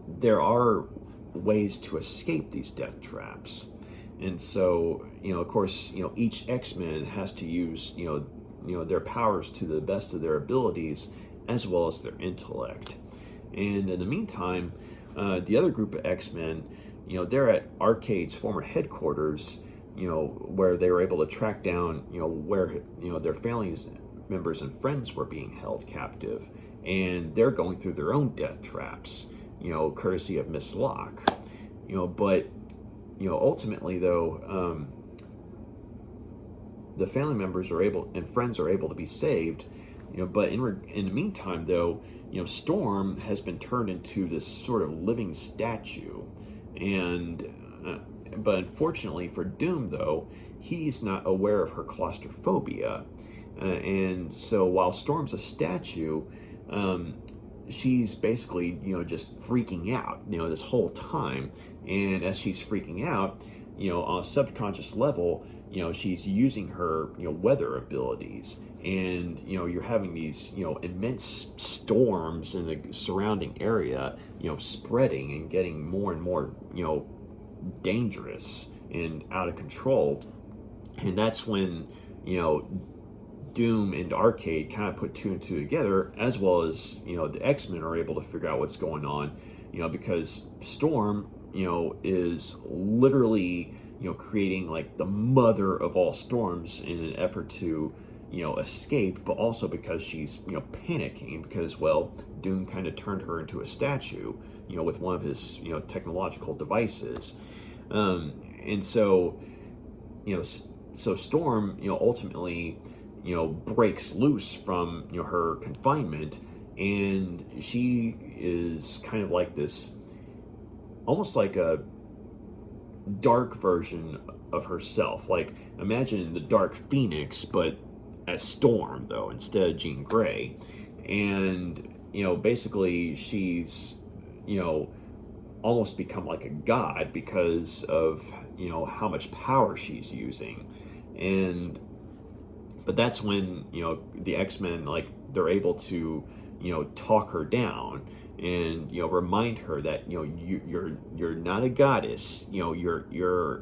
there are ways to escape these death traps. And so, of course, each X-Men has to use, their powers to the best of their abilities, as well as their intellect. And in the meantime, the other group of X-Men, they're at Arcade's former headquarters, where they were able to track down, where, their families members and friends were being held captive. And they're going through their own death traps, courtesy of Miss Locke. But ultimately, though, the family members and friends are able to be saved. But in the meantime, though, Storm has been turned into this sort of living statue, and but unfortunately for Doom, though, he's not aware of her claustrophobia, and so while Storm's a statue, she's basically, just freaking out, this whole time. And as she's freaking out, on a subconscious level, she's using her, weather abilities. And, you're having these, immense storms in the surrounding area, spreading and getting more and more, dangerous and out of control. And that's when, Doom and Arcade kind of put two and two together, as well as, the X-Men are able to figure out what's going on, because Storm, is literally, creating like the mother of all storms in an effort to, escape, but also because she's, panicking because, well, Doom kind of turned her into a statue, with one of his, technological devices. And so, so Storm, ultimately, breaks loose from, her confinement, and she is kind of like this, almost like a dark version of herself. Like, imagine the Dark Phoenix, but as Storm, though, instead of Jean Grey. And, basically she's, almost become like a god because of, how much power she's using. But that's when, the X-Men, like, they're able to, talk her down and, remind her that, you're not a goddess, you're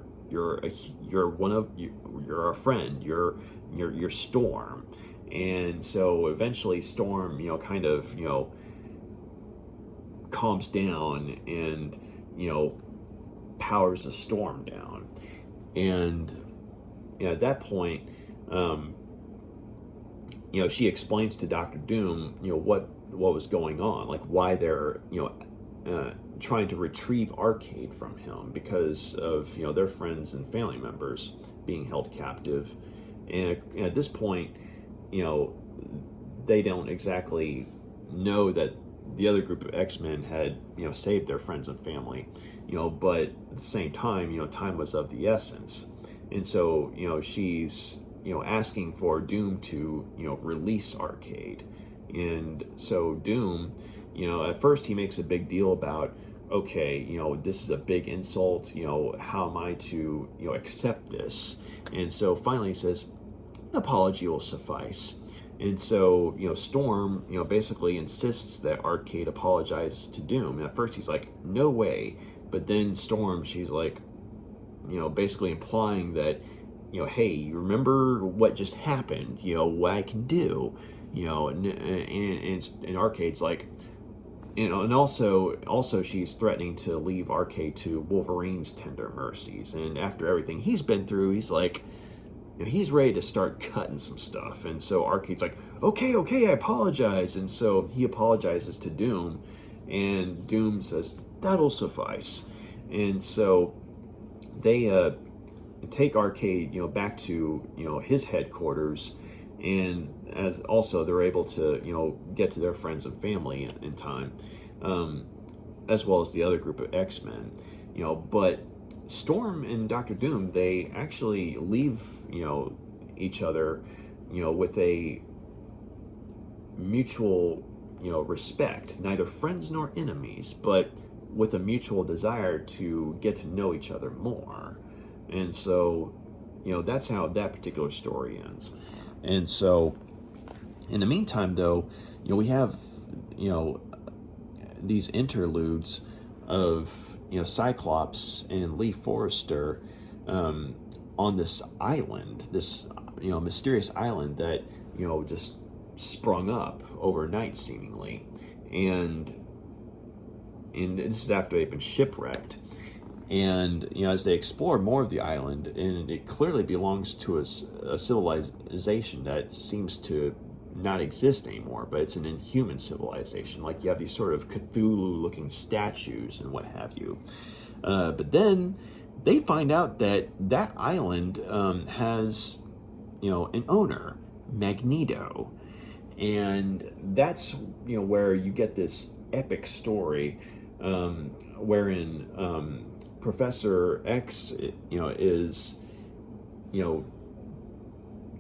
a friend, you're Storm. And so eventually Storm, kind of, calms down and, powers the Storm down. And at that point, she explains to Doctor Doom, what was going on, like why they're, trying to retrieve Arcade from him because of, their friends and family members being held captive. And at this point, they don't exactly know that the other group of X-Men had, saved their friends and family, but at the same time, time was of the essence. And so, she's, asking for Doom to, release Arcade. And so Doom, at first he makes a big deal about, okay, this is a big insult, how am I to, accept this? And so finally he says, an apology will suffice. And so, Storm, basically insists that Arcade apologize to Doom. And at first he's like, no way. But then Storm, she's like, basically implying that, hey, you remember what just happened, what I can do, and Arcade's like, and also she's threatening to leave Arcade to Wolverine's tender mercies. And after everything he's been through, he's like, he's ready to start cutting some stuff. And so Arcade's like, okay, I apologize. And so he apologizes to Doom, and Doom says, that'll suffice. And so they take Arcade, back to, his headquarters. And as also they're able to, get to their friends and family in time, as well as the other group of X-Men, but Storm and Doctor Doom, they actually leave, each other, with a mutual, respect, neither friends nor enemies, but with a mutual desire to get to know each other more. And so, that's how that particular story ends. And so, in the meantime, though, we have, these interludes of, Cyclops and Lee Forrester on this island, this, mysterious island that, just sprung up overnight, seemingly. And this is after they've been shipwrecked. And, as they explore more of the island, and it clearly belongs to a civilization that seems to not exist anymore, but it's an inhuman civilization. Like, you have these sort of Cthulhu-looking statues and what have you. But then they find out that island has, an owner, Magneto. And that's, where you get this epic story wherein Professor X, is,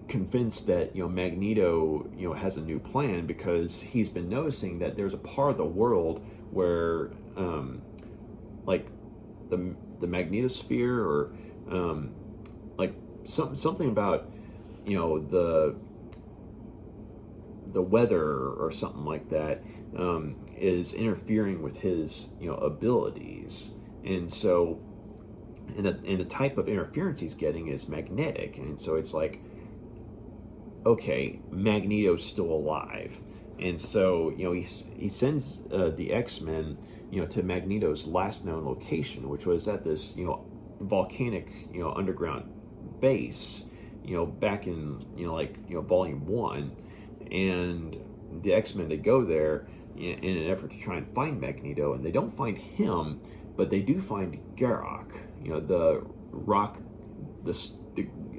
convinced that, Magneto, has a new plan because he's been noticing that there's a part of the world where, like the magnetosphere, or like something about, the weather or something like that, is interfering with his, abilities. And so, and the type of interference he's getting is magnetic. And so it's like, okay, Magneto's still alive. And so, he sends the X-Men, to Magneto's last known location, which was at this, volcanic, underground base, back in, Volume 1. And the X-Men, they go there in an effort to try and find Magneto, and they don't find him, but they do find Garrock, the rock,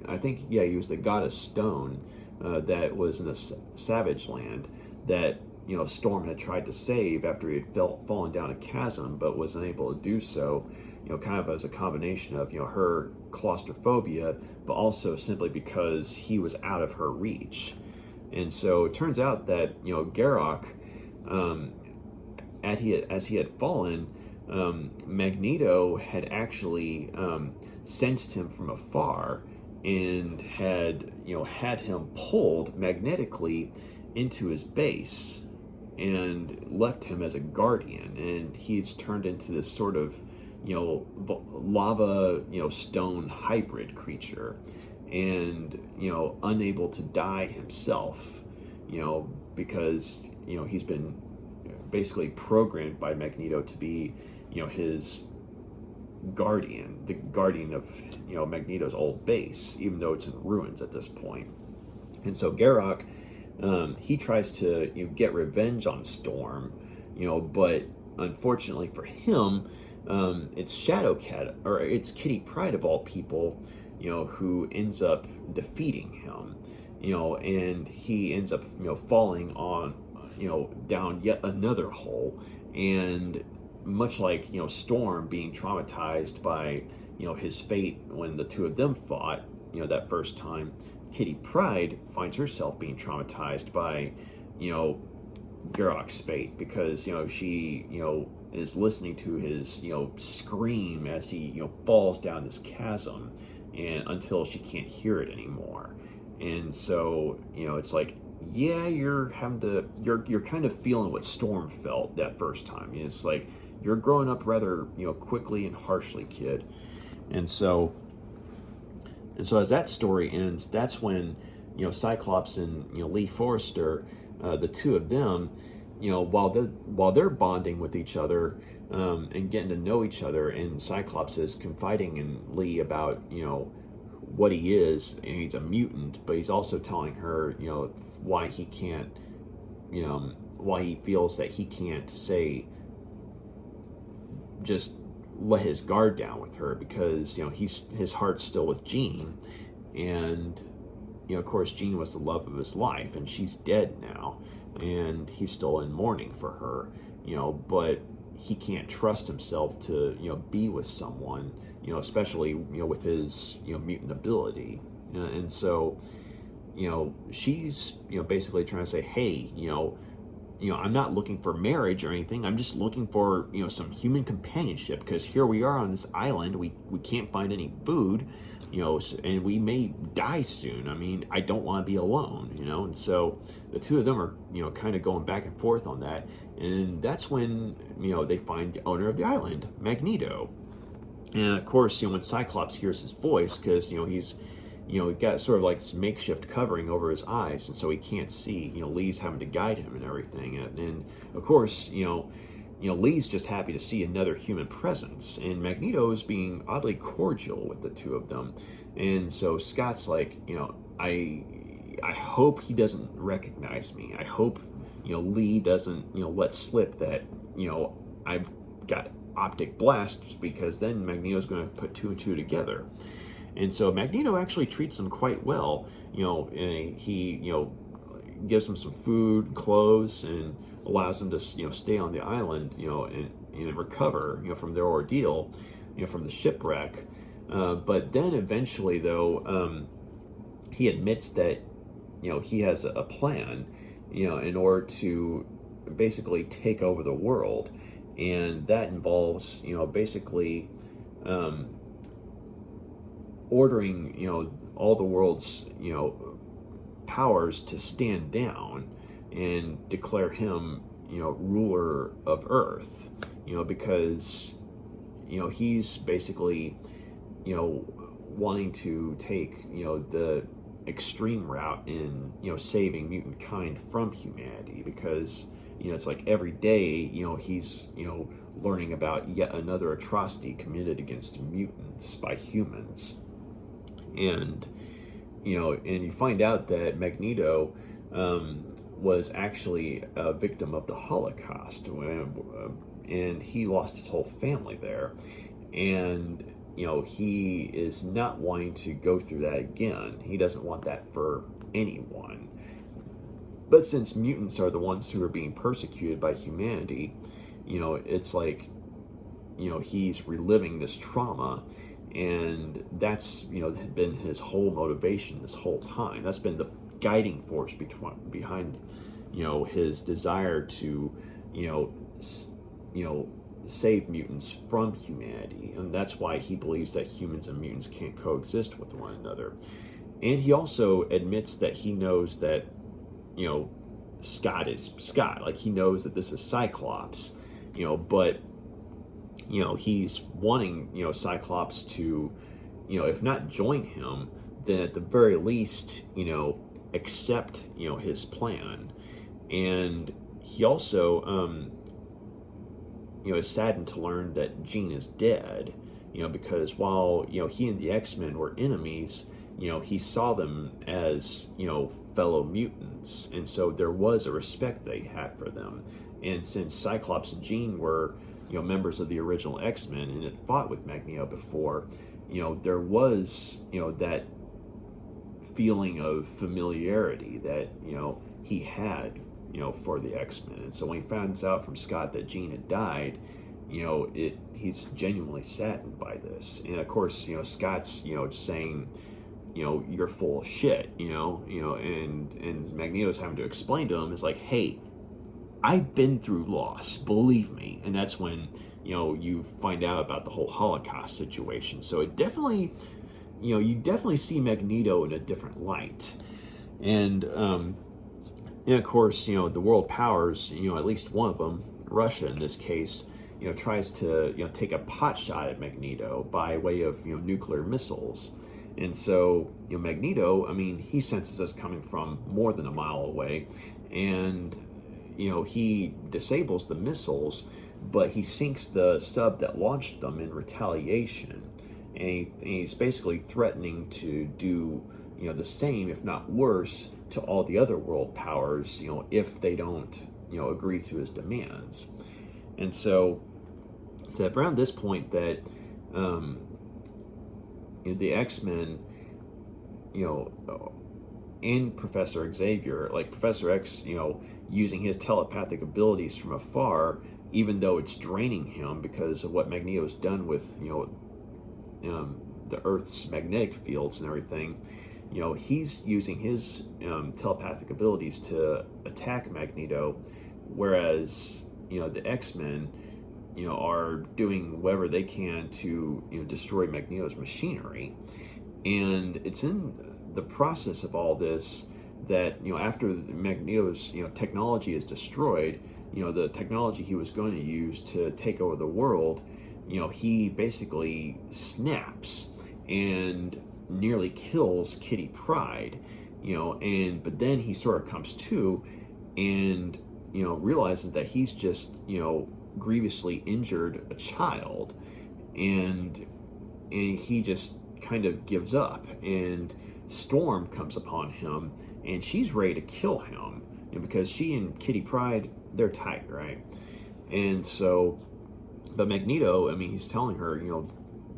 I think, yeah, he was the god of stone that was in the Savage Land that, Storm had tried to save after he had fallen down a chasm, but was unable to do so, kind of as a combination of, her claustrophobia, but also simply because he was out of her reach. And so it turns out that, Garrock, as he had fallen, Magneto had actually sensed him from afar and had him pulled magnetically into his base and left him as a guardian, and he's turned into this sort of lava stone hybrid creature, and unable to die himself, because he's been basically programmed by Magneto to be his guardian, the guardian of Magneto's old base, even though it's in ruins at this point. And so Garrock, he tries to get revenge on Storm, but unfortunately for him, it's Shadowcat, or it's Kitty Pryde of all people, who ends up defeating him, and he ends up falling on down yet another hole. And much like Storm being traumatized by his fate when the two of them fought that first time, Kitty Pryde finds herself being traumatized by Garrock's fate, because she is listening to his scream as he falls down this chasm, and until she can't hear it anymore. And so it's like, yeah, you're kind of feeling what Storm felt that first time. It's like you're growing up rather quickly and harshly, kid. And so as that story ends, that's when Cyclops and Lee Forrester, the two of them, while they're bonding with each other and getting to know each other, and Cyclops is confiding in Lee about what he is, and he's a mutant, but he's also telling her why he can't, why he feels that he can't say, just let his guard down with her, because his heart's still with Jean, and of course Jean was the love of his life, and she's dead now, and he's still in mourning for her, but he can't trust himself to be with someone, especially with his mutant ability. And so she's basically trying to say, hey, I'm not looking for marriage or anything. I'm just looking for some human companionship, because here we are on this island. We can't find any food, and we may die soon. I mean, I don't want to be alone, And so the two of them are kind of going back and forth on that, and that's when they find the owner of the island, Magneto. And of course, when Cyclops hears his voice, because he's got sort of like this makeshift covering over his eyes, and so he can't see. Lee's having to guide him and everything. And of course, Lee's just happy to see another human presence, and Magneto is being oddly cordial with the two of them. And so Scott's like, I hope he doesn't recognize me. I hope Lee doesn't let slip that I've got optic blasts, because then Magneto's going to put two and two together. And so Magneto actually treats him quite well. He gives him some food, clothes, and allows them to stay on the island, and recover from their ordeal, from the shipwreck. But then eventually, though, he admits that he has a plan, in order to basically take over the world, and that involves basically ordering all the world's powers to stand down and declare him ruler of Earth, because he's basically wanting to take the extreme route in saving mutant kind from humanity, because it's like every day he's learning about yet another atrocity committed against mutants by humans. And and you find out that Magneto was actually a victim of the Holocaust, and he lost his whole family there. And he is not wanting to go through that again. He doesn't want that for anyone. But since mutants are the ones who are being persecuted by humanity, it's like, he's reliving this trauma, and that's, been his whole motivation this whole time. That's been the guiding force behind, his desire to, save mutants from humanity. And that's why he believes that humans and mutants can't coexist with one another. And he also admits that he knows that, Scott is Scott. Like, he knows that this is Cyclops, but, he's wanting, Cyclops to, if not join him, then at the very least, accept, his plan. And he also, is saddened to learn that Jean is dead, because while, he and the X-Men were enemies, he saw them as, fellow mutants. And so there was a respect they had for them. And since Cyclops and Jean were, members of the original X-Men and had fought with Magneto before, there was, that feeling of familiarity that, he had, for the X-Men. And so when he finds out from Scott that Jean had died, he's genuinely saddened by this. And of course, Scott's, saying, you're full of shit, and Magneto's having to explain to him, is like, hey, I've been through loss, believe me. And that's when, you find out about the whole Holocaust situation. So it definitely, you definitely see Magneto in a different light. And of course, the world powers, at least one of them, Russia in this case, tries to, take a pot shot at Magneto by way of, nuclear missiles. And so, Magneto, he senses us coming from more than a mile away, and, he disables the missiles, but he sinks the sub that launched them in retaliation. And he's basically threatening to do, the same, if not worse, to all the other world powers, if they don't, agree to his demands. And so it's around this point that the X-Men, and Professor Xavier, like Professor X, using his telepathic abilities from afar, even though it's draining him because of what Magneto's done with, the Earth's magnetic fields and everything, he's using his telepathic abilities to attack Magneto, whereas, the X-Men, are doing whatever they can to, destroy Magneto's machinery. And it's in the process of all this that, after Magneto's, technology is destroyed, the technology he was going to use to take over the world, he basically snaps and nearly kills Kitty Pryde, but then he sort of comes to and, realizes that he's just, grievously injured a child, and he just kind of gives up, and Storm comes upon him, and she's ready to kill him, because she and Kitty Pryde, they're tight, right? And so, but Magneto, he's telling her,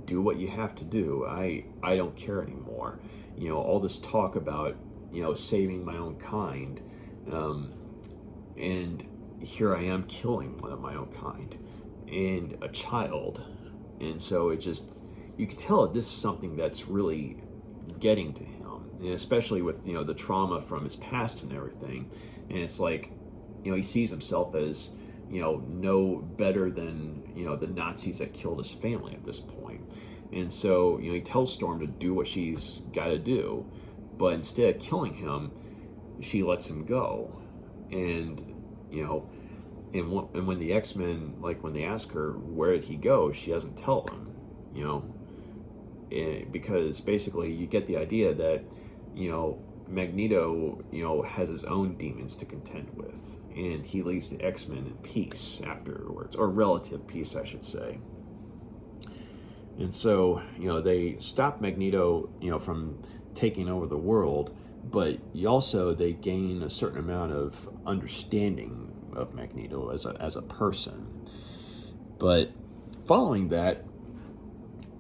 do what you have to do. I don't care anymore. All this talk about, saving my own kind, and here I am killing one of my own kind and a child. And so it just, you can tell that this is something that's really getting to him, and especially with, the trauma from his past and everything. And it's like, he sees himself as, no better than, the Nazis that killed his family at this point. And so, he tells Storm to do what she's got to do, but instead of killing him, she lets him go. And, and when the X-Men, like when they ask her, where did he go, she doesn't tell them, because basically you get the idea that, Magneto, has his own demons to contend with, and he leaves the X-Men in peace afterwards, or relative peace, I should say. And so, they stop Magneto, from taking over the world, but they gain a certain amount of understanding of Magneto as a person. But following that,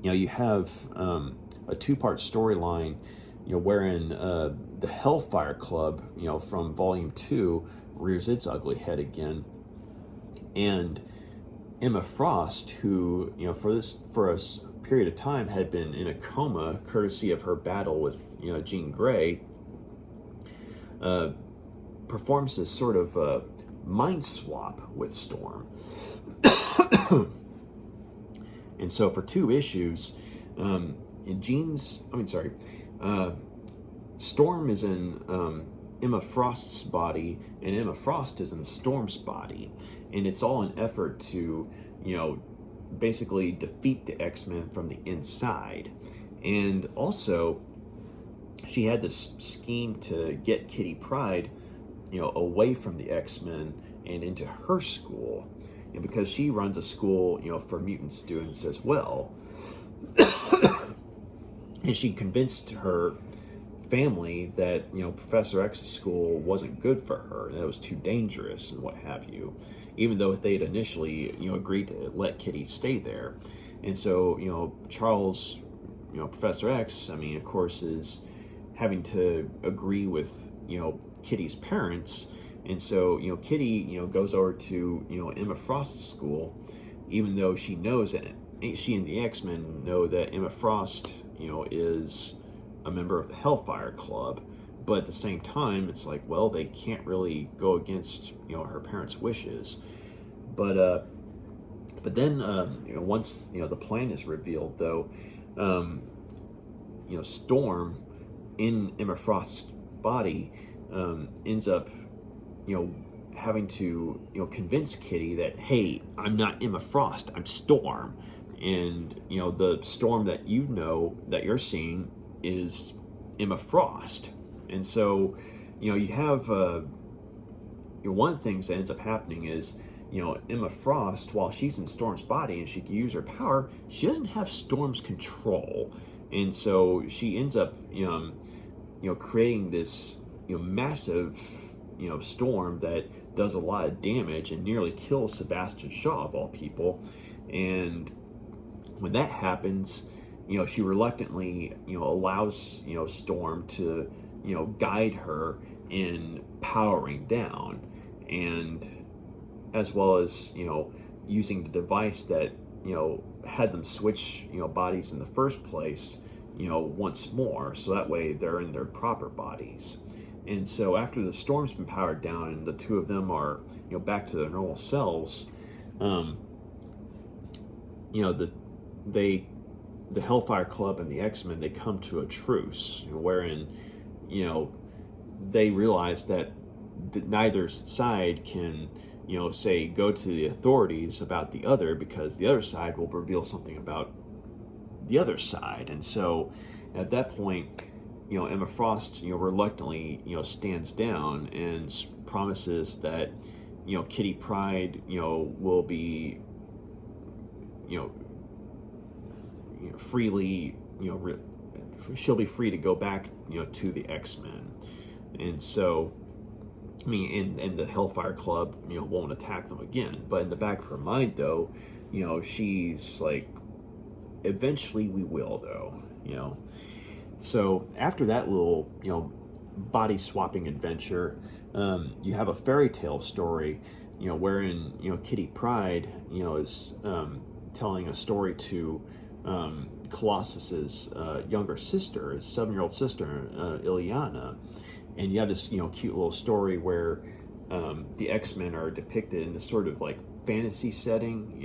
you have a two-part storyline, wherein the Hellfire Club, from Volume 2 rears its ugly head again. And Emma Frost, who, for a period of time had been in a coma courtesy of her battle with, Jean Grey, performs this sort of mind swap with Storm. And so for 2 issues, Storm is in Emma Frost's body, and Emma Frost is in Storm's body. And it's all an effort to, basically defeat the X-Men from the inside. And also, she had this scheme to get Kitty Pryde, away from the X-Men and into her school. And because she runs a school, for mutant students as well. And she convinced her family that, Professor X's school wasn't good for her, that it was too dangerous and what have you, even though they'd initially, agreed to let Kitty stay there. And so, Charles, Professor X, of course, is having to agree with, Kitty's parents. And so, Kitty, goes over to, Emma Frost's school, even though she knows that she and the X-Men know that Emma Frost, is a member of the Hellfire Club. But at the same time, it's like, well, they can't really go against, her parents' wishes. But then, once, the plan is revealed, though, Storm in Emma Frost's body ends up, having to, convince Kitty that, hey, I'm not Emma Frost, I'm Storm. And, the Storm that that you're seeing is Emma Frost. And so, you have, one of the things that ends up happening is, Emma Frost, while she's in Storm's body and she can use her power, she doesn't have Storm's control. And so she ends up, creating this, massive, storm that does a lot of damage and nearly kills Sebastian Shaw, of all people. And when that happens, she reluctantly, allows, Storm to, guide her in powering down, and as well as, using the device that, had them switch, bodies in the first place, once more, so that way they're in their proper bodies. And so after the Storm's been powered down and the 2 of them are, back to their normal selves, the Hellfire Club and the X-Men, they come to a truce, wherein, they realize that neither side can, say, go to the authorities about the other, because the other side will reveal something about the other side. And so at that point, Emma Frost, reluctantly, stands down and promises that, Kitty Pryde, will be, freely, she'll be free to go back, to the X-Men. And so, and the Hellfire Club, won't attack them again. But in the back of her mind, though, she's like, eventually we will, though, So after that little, body swapping adventure, you have a fairy tale story, wherein, Kitty Pryde, is telling a story to Colossus's younger sister, his 7-year-old sister, Illyana. And you have this, cute little story where the X-Men are depicted in this sort of like fantasy setting,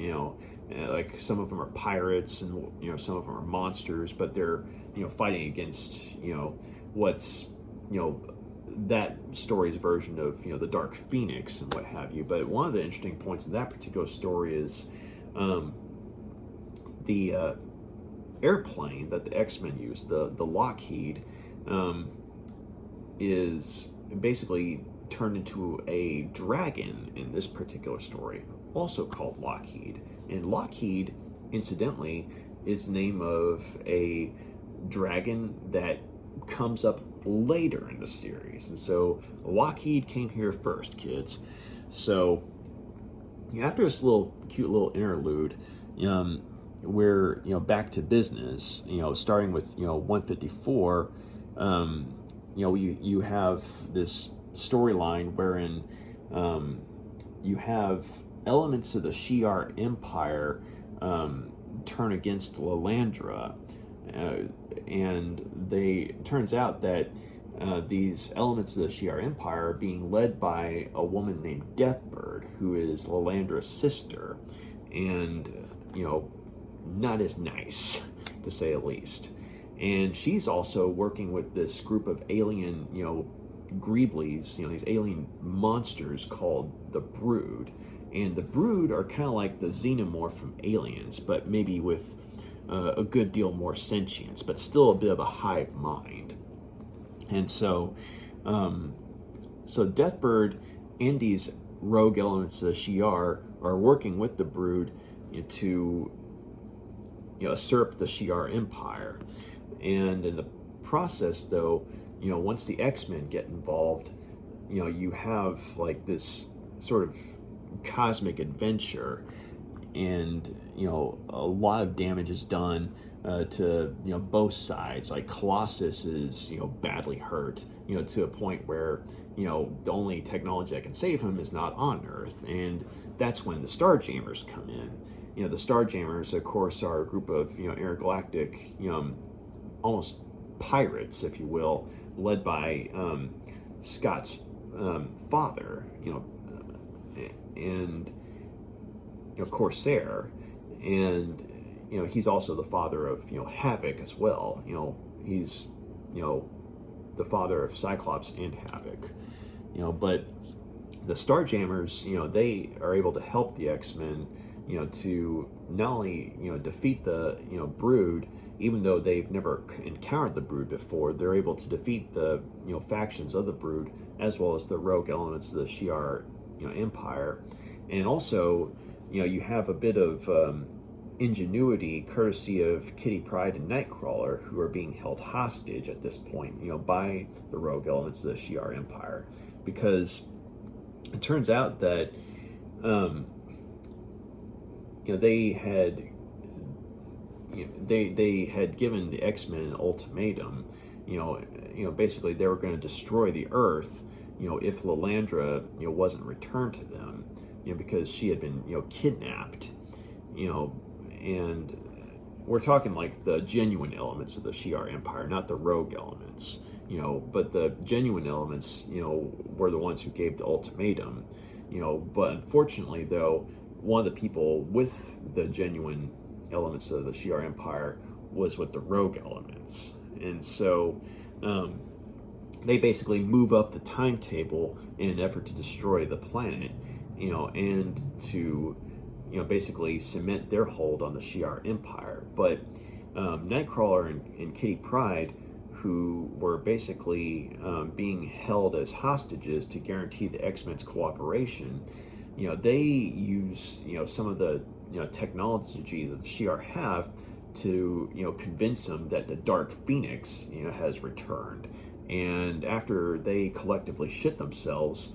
like some of them are pirates and, some of them are monsters, but they're, fighting against, what's, that story's version of, the Dark Phoenix and what have you. But one of the interesting points in that particular story is the airplane that the X-Men used, the Lockheed, is basically turned into a dragon in this particular story, also called Lockheed. And Lockheed, incidentally, is the name of a dragon that comes up later in the series. And so Lockheed came here first, kids. So after this little cute little interlude, we're back to business. Starting with 154. You have this storyline wherein you have elements of the Shi'ar Empire turn against Lilandra, and turns out that these elements of the Shi'ar Empire are being led by a woman named Deathbird, who is Lilandra's sister, and not as nice, to say the least. And she's also working with this group of alien, Greeblies, these alien monsters called the Brood. And the Brood are kind of like the xenomorph from Aliens, but maybe with a good deal more sentience, but still a bit of a hive mind. And so Deathbird and these rogue elements of the Shi'ar are working with the Brood to usurp the Shi'ar Empire. And in the process, though, once the X-Men get involved, you have like this sort of cosmic adventure, and a lot of damage is done to both sides. Like Colossus is badly hurt, to a point where the only technology that can save him is not on Earth, and that's when the Starjammers come in. The Starjammers, of course, are a group of intergalactic, almost pirates, if you will, led by Scott's father, and Corsair, and he's also the father of Havoc as well. He's the father of Cyclops and Havoc. But the Starjammers, they are able to help the X-Men, to not only defeat the Brood, even though they've never encountered the Brood before. They're able to defeat the factions of the Brood, as well as the rogue elements of the Shi'ar Empire. And also you have a bit of ingenuity courtesy of Kitty Pryde and Nightcrawler, who are being held hostage at this point by the rogue elements of the Shi'ar Empire, because it turns out that they had given the X-Men an ultimatum. Basically they were going to destroy the Earth, if Lilandra wasn't returned to them, because she had been kidnapped, and we're talking like the genuine elements of the Shi'ar Empire, not the rogue elements, but the genuine elements, were the ones who gave the ultimatum, but unfortunately, though, one of the people with the genuine elements of the Shi'ar Empire was with the rogue elements. And so they basically move up the timetable in an effort to destroy the planet, and to, basically cement their hold on the Shi'ar Empire. But Nightcrawler and Kitty Pryde, who were basically being held as hostages to guarantee the X-Men's cooperation, they use some of the technology that the Shi'ar have to convince them that the Dark Phoenix has returned. And after they collectively shit themselves,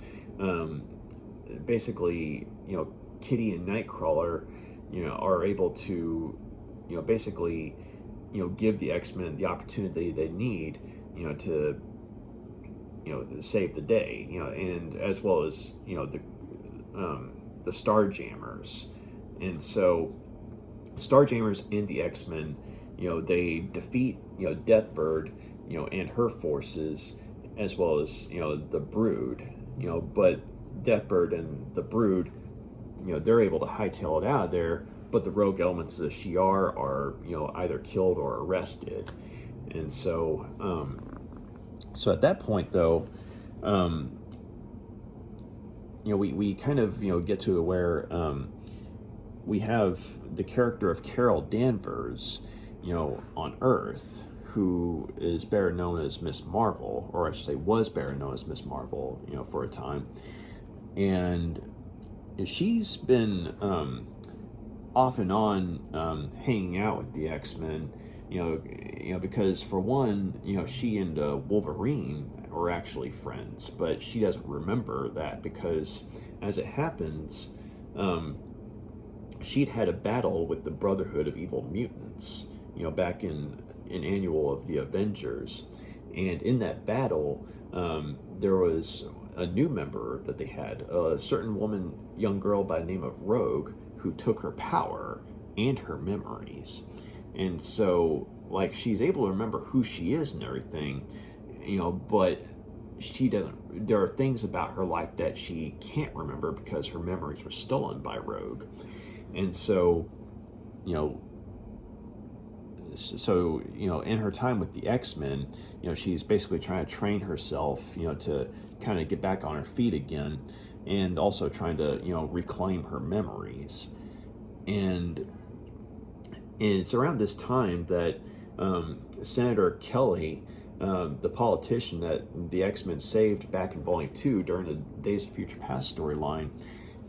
basically Kitty and Nightcrawler are able to basically give the X-Men the opportunity they need to save the day, and as well as the Starjammers. And so Starjammers and the X-Men, they defeat Deathbird and her forces, as well as the Brood, but Deathbird and the Brood, they're able to hightail it out of there, but the rogue elements of the Shi'ar are either killed or arrested. And so so at that point, though, we kind of get to where we have the character of Carol Danvers on Earth, who is better known as Miss Marvel, or I should say was better known as Miss Marvel for a time. And she's been off and on hanging out with the X-Men, because for one, she and Wolverine were actually friends, but she doesn't remember that, because as it happens, she'd had a battle with the Brotherhood of Evil Mutants, back in Annual of the Avengers. And in that battle, there was a new member that they had, a certain young girl by the name of Rogue, who took her power and her memories. And so, like, she's able to remember who she is and everything, but she doesn't. There are things about her life that she can't remember because her memories were stolen by Rogue. And so, in her time with the X-Men, she's basically trying to train herself, to kind of get back on her feet again, and also trying to, reclaim her memories. And it's around this time that Senator Kelly, the politician that the X-Men saved back in Volume 2 during the Days of Future Past storyline,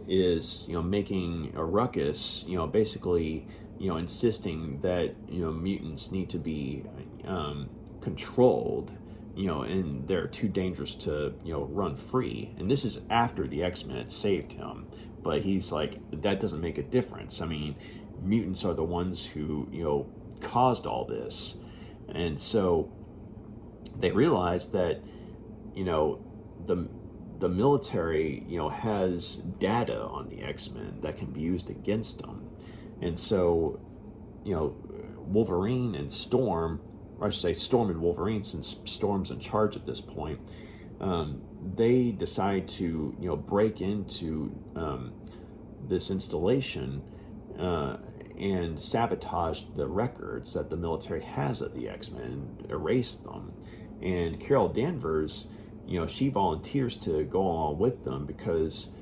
is making a ruckus, basically insisting that mutants need to be controlled, and they're too dangerous to run free. And this is after the X-Men had saved him, but he's like, that doesn't make a difference. I mean, mutants are the ones who caused all this. And so they realized that the military has data on the X-Men that can be used against them. And so Wolverine and Storm, or I should say Storm and Wolverine, since Storm's in charge at this point, they decide to break into this installation and sabotage the records that the military has of the X-Men, erase them. And Carol Danvers, she volunteers to go along with them because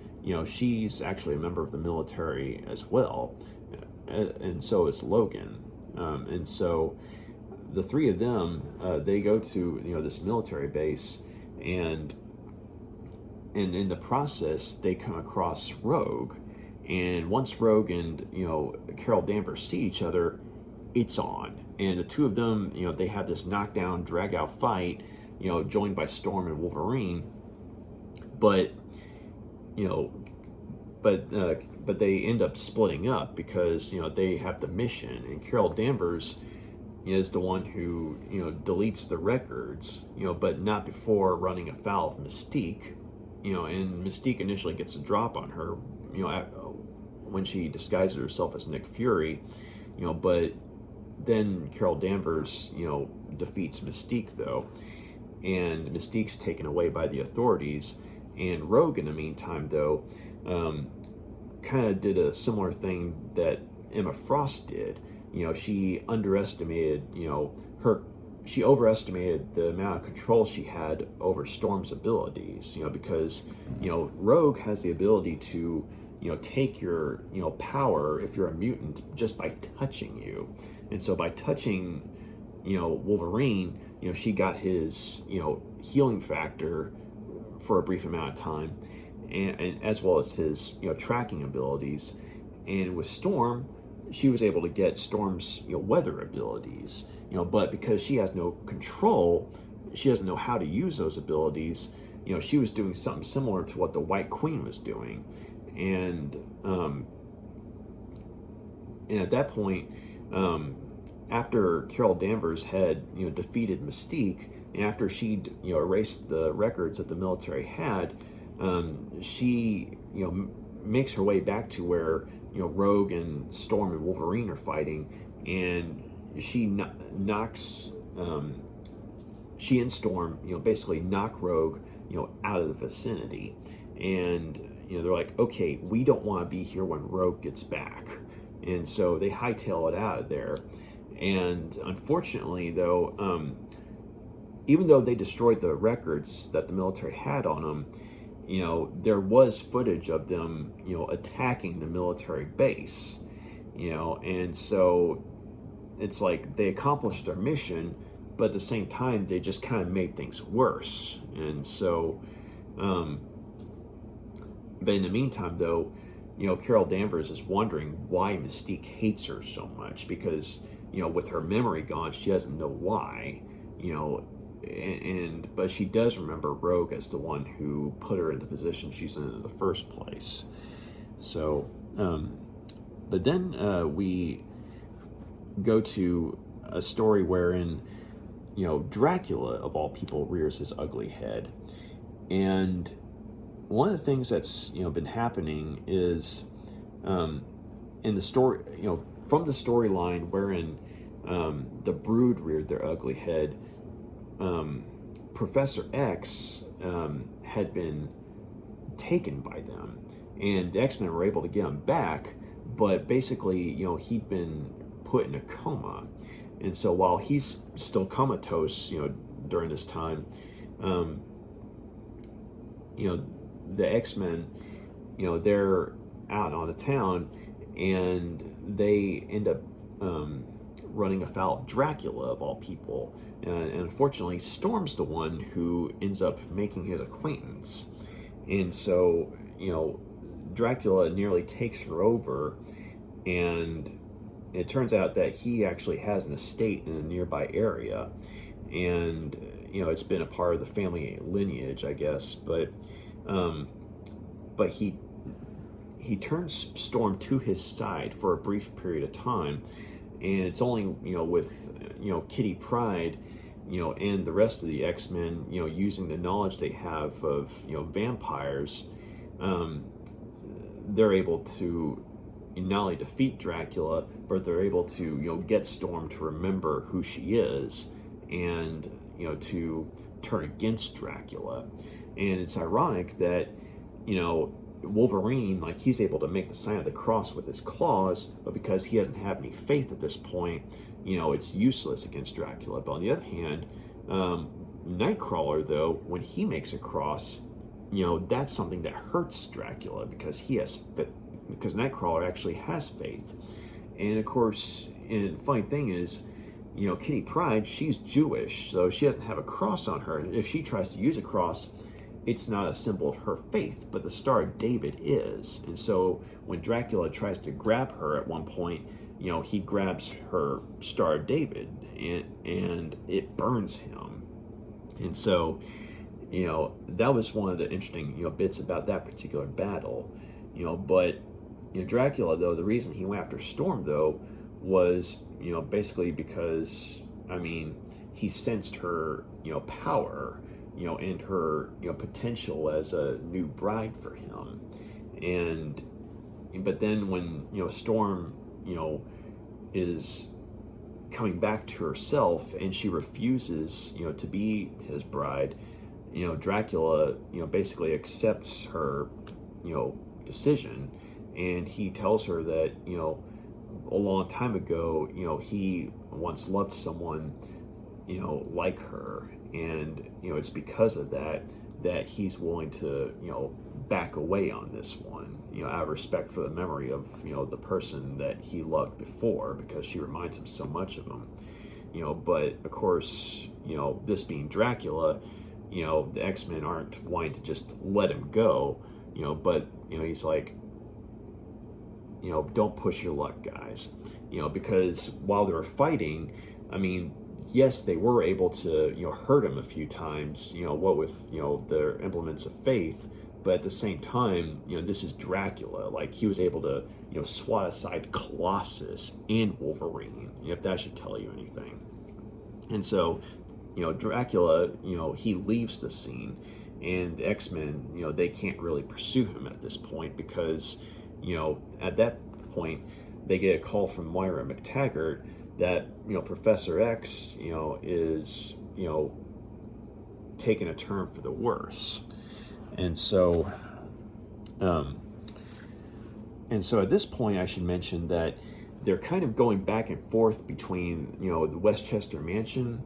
she's actually a member of the military as well, and so is Logan. And so the three of them, they go to this military base, and in the process they come across Rogue. And once Rogue and Carol Danvers see each other, it's on. And the two of them, they have this knockdown, drag out fight, joined by Storm and Wolverine. But but they end up splitting up because they have the mission, and Carol Danvers is the one who deletes the records, but not before running afoul of Mystique. And Mystique initially gets a drop on her, when she disguises herself as Nick Fury, but then Carol Danvers, defeats Mystique though, and Mystique's taken away by the authorities. And Rogue, in the meantime, though, kind of did a similar thing that Emma Frost did. She underestimated, she overestimated the amount of control she had over Storm's abilities, because, Rogue has the ability to, take your, power if you're a mutant just by touching you. And so by touching, Wolverine, she got his, healing factor for a brief amount of time, and as well as his, tracking abilities. And with Storm, she was able to get Storm's, weather abilities, but because she has no control, she doesn't know how to use those abilities. She was doing something similar to what the White Queen was doing. And at that point, after Carol Danvers had defeated Mystique, and after she'd erased the records that the military had, she makes her way back to where Rogue and Storm and Wolverine are fighting, and she knocks she and Storm basically knock Rogue out of the vicinity. And they're like, okay, we don't want to be here when Rogue gets back. And so they hightail it out of there. And unfortunately, though, even though they destroyed the records that the military had on them, there was footage of them, attacking the military base, and so it's like they accomplished their mission, but at the same time, they just kind of made things worse. And so, but in the meantime, though, Carol Danvers is wondering why Mystique hates her so much, because, with her memory gone, she doesn't know why, but she does remember Rogue as the one who put her in the position she's in the first place. So, But then we go to a story wherein, Dracula, of all people, rears his ugly head. And one of the things that's, been happening is in the story, from the storyline wherein the Brood reared their ugly head, Professor X had been taken by them, and the X-Men were able to get him back, but basically, he'd been put in a coma. And so while he's still comatose, during this time, the X-Men, they're out on the town, and they end up running afoul of Dracula, of all people. And unfortunately, Storm's the one who ends up making his acquaintance. And so, Dracula nearly takes her over, and it turns out that he actually has an estate in a nearby area. And, it's been a part of the family lineage, I guess. But he turns Storm to his side for a brief period of time, and it's only with Kitty Pryde, and the rest of the X-Men, using the knowledge they have of vampires, they're able to not only defeat Dracula, but they're able to get Storm to remember who she is, and to turn against Dracula. And it's ironic that Wolverine, like, he's able to make the sign of the cross with his claws, but because he doesn't have any faith at this point, it's useless against Dracula. But on the other hand, Nightcrawler, though, when he makes a cross, that's something that hurts Dracula, because because Nightcrawler actually has faith. And of course, and the funny thing is, Kitty Pryde, she's Jewish, so she doesn't have a cross on her. If she tries to use a cross, it's not a symbol of her faith, but the Star of David is. And so when Dracula tries to grab her at one point, he grabs her Star of David, and it burns him. And so, that was one of the interesting, bits about that particular battle. But, Dracula, though, the reason he went after Storm, though, was, basically because, he sensed her, power, and her, potential as a new bride for him. But then when, Storm, is coming back to herself, and she refuses, to be his bride, Dracula, basically accepts her, decision, and he tells her that, a long time ago, he once loved someone, like her, and it's because of that he's willing to back away on this one, out of respect for the memory of the person that he loved before, because she reminds him so much of him. But of course, this being Dracula, the X-Men aren't wanting to just let him go, but he's like, don't push your luck, guys, because while they were fighting, yes, they were able to, hurt him a few times, what with, their implements of faith, but at the same time, this is Dracula. Like, he was able to, swat aside Colossus and Wolverine, if that should tell you anything. And so, Dracula, he leaves the scene, and the X-Men, they can't really pursue him at this point, because, at that point, they get a call from Moira McTaggart that, Professor X, is, taking a turn for the worse. And so at this point, I should mention that they're kind of going back and forth between, the Westchester Mansion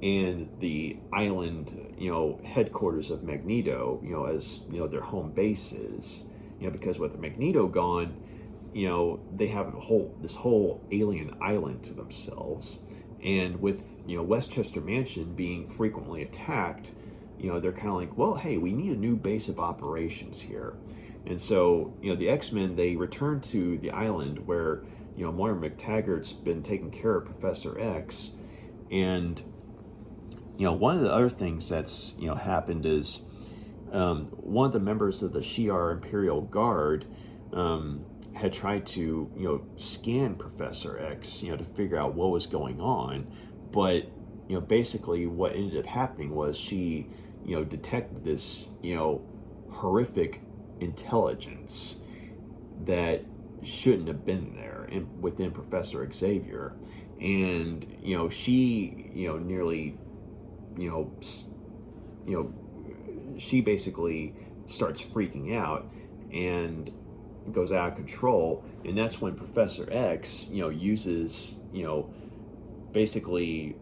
and the island, headquarters of Magneto, as, their home base is, because with Magneto gone, they have this whole alien island to themselves. And with, Westchester Mansion being frequently attacked, they're kind of like, well, hey, we need a new base of operations here. And so, the X-Men, they return to the island where, Moira McTaggart's been taking care of Professor X. And, one of the other things that's, happened is one of the members of the Shi'ar Imperial Guard, had tried to, scan Professor X, to figure out what was going on. But, basically what ended up happening was she, detected this, horrific intelligence that shouldn't have been there within Professor Xavier. And, she, nearly, she basically starts freaking out and goes out of control. And that's when Professor X, uses, basically,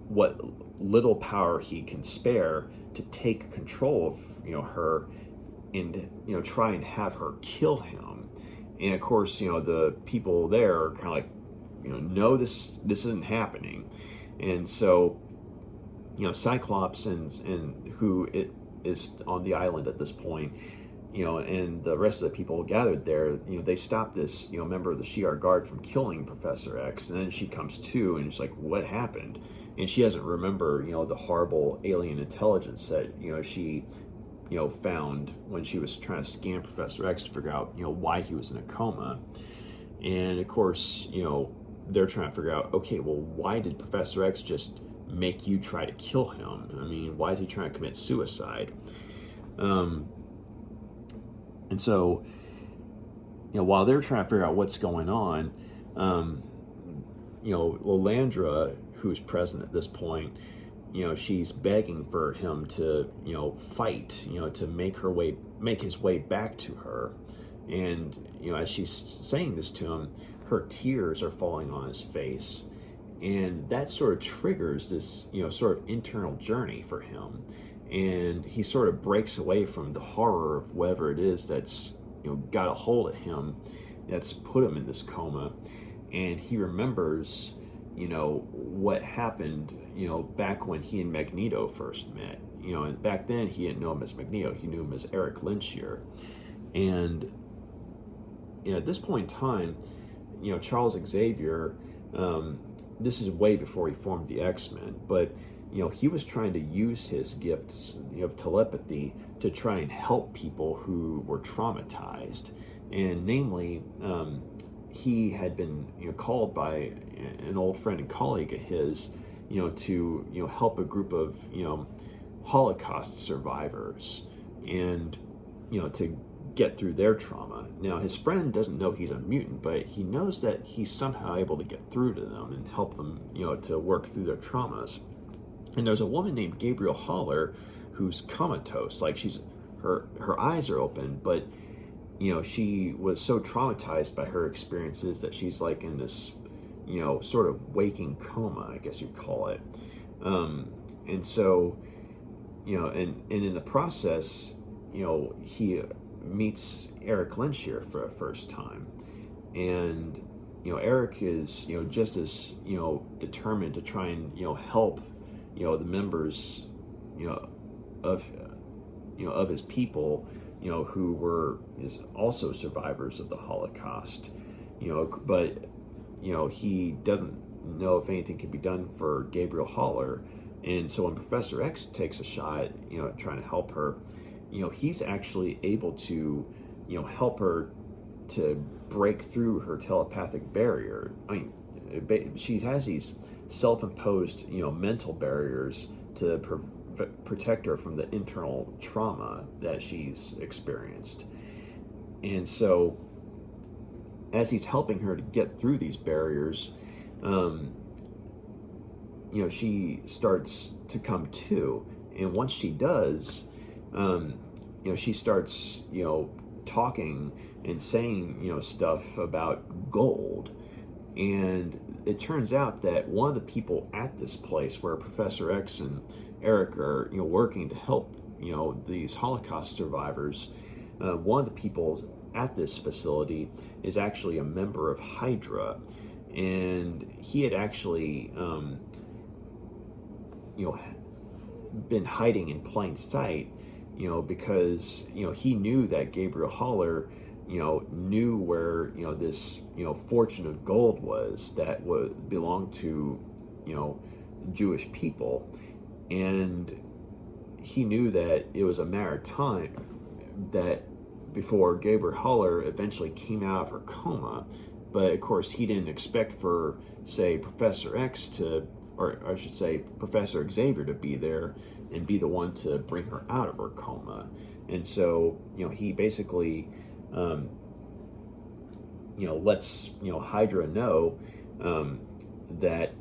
what little power he can spare to take control of, her and, try and have her kill him. And of course, the people there are kind of like, no, this isn't happening. And so, Cyclops and who it is on the island at this point, and the rest of the people gathered there, they stop this, member of the Shi'ar Guard from killing Professor X. And then she comes to and she's like, what happened? And she doesn't remember, the horrible alien intelligence that, she, found when she was trying to scan Professor X to figure out, why he was in a coma. And of course, they're trying to figure out, okay, well, why did Professor X just make you try to kill him? I mean, why is he trying to commit suicide? And so, while they're trying to figure out what's going on, Lilandra, who's present at this point, she's begging for him to, fight, to make his way back to her. And, as she's saying this to him, her tears are falling on his face. And that sort of triggers this, sort of internal journey for him. And he sort of breaks away from the horror of whatever it is that's, got a hold of him, that's put him in this coma. And he remembers, what happened, back when he and Magneto first met. And back then he didn't know him as Magneto, he knew him as Eric Lenshier. And, at this point in time, Charles Xavier, this is way before he formed the X-Men, but he was trying to use his gifts of telepathy to try and help people who were traumatized. And namely, he had been called by an old friend and colleague of his, to help a group of Holocaust survivors and to get through their trauma. Now, his friend doesn't know he's a mutant, but he knows that he's somehow able to get through to them and help them, to work through their traumas. And there's a woman named Gabriel Haller who's comatose, like her eyes are open, but she was so traumatized by her experiences that she's like in this, sort of waking coma, I guess you'd call it. And so, and in the process, he meets Eric Lenshier for the first time. And, Eric is, just as, determined to try and, help, the members, of his people, who were also survivors of the Holocaust, but, he doesn't know if anything can be done for Gabriel Haller. And so when Professor X takes a shot, trying to help her, he's actually able to, help her to break through her telepathic barrier. I mean, she has these self-imposed, mental barriers to protect her from the internal trauma that she's experienced. And so, as he's helping her to get through these barriers, she starts to come to. And once she does, she starts, talking and saying, stuff about gold. And it turns out that one of the people at this place where Professor X and Eric are, working to help, these Holocaust survivors, one of the people at this facility is actually a member of Hydra. And he had actually, been hiding in plain sight, because, he knew that Gabriel Haller, knew where, this, fortune of gold was that would belong to, Jewish people. And he knew that it was a matter of time that before Gabriel Haller eventually came out of her coma. But of course, he didn't expect for, say, Professor X to, or I should say, Professor Xavier to be there and be the one to bring her out of her coma. And so, he basically, lets, Hydra know that,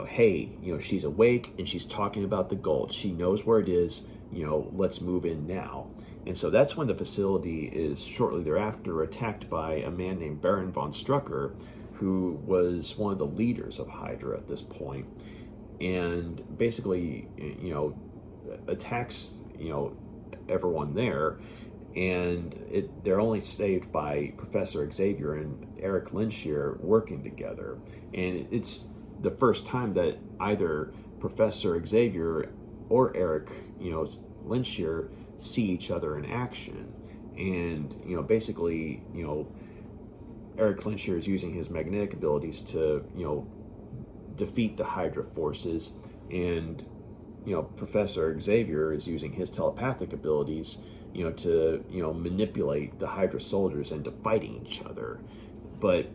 hey, she's awake and she's talking about the gold. She knows where it is, let's move in now. And so that's when the facility is shortly thereafter attacked by a man named Baron von Strucker, who was one of the leaders of Hydra at this point, and basically, attacks, everyone there. And they're only saved by Professor Xavier and Eric Lenshear working together. And it's the first time that either Professor Xavier or Eric, Lenshear see each other in action. And, basically, Eric Lenshear is using his magnetic abilities to, defeat the Hydra forces. And, Professor Xavier is using his telepathic abilities, to, manipulate the Hydra soldiers into fighting each other. But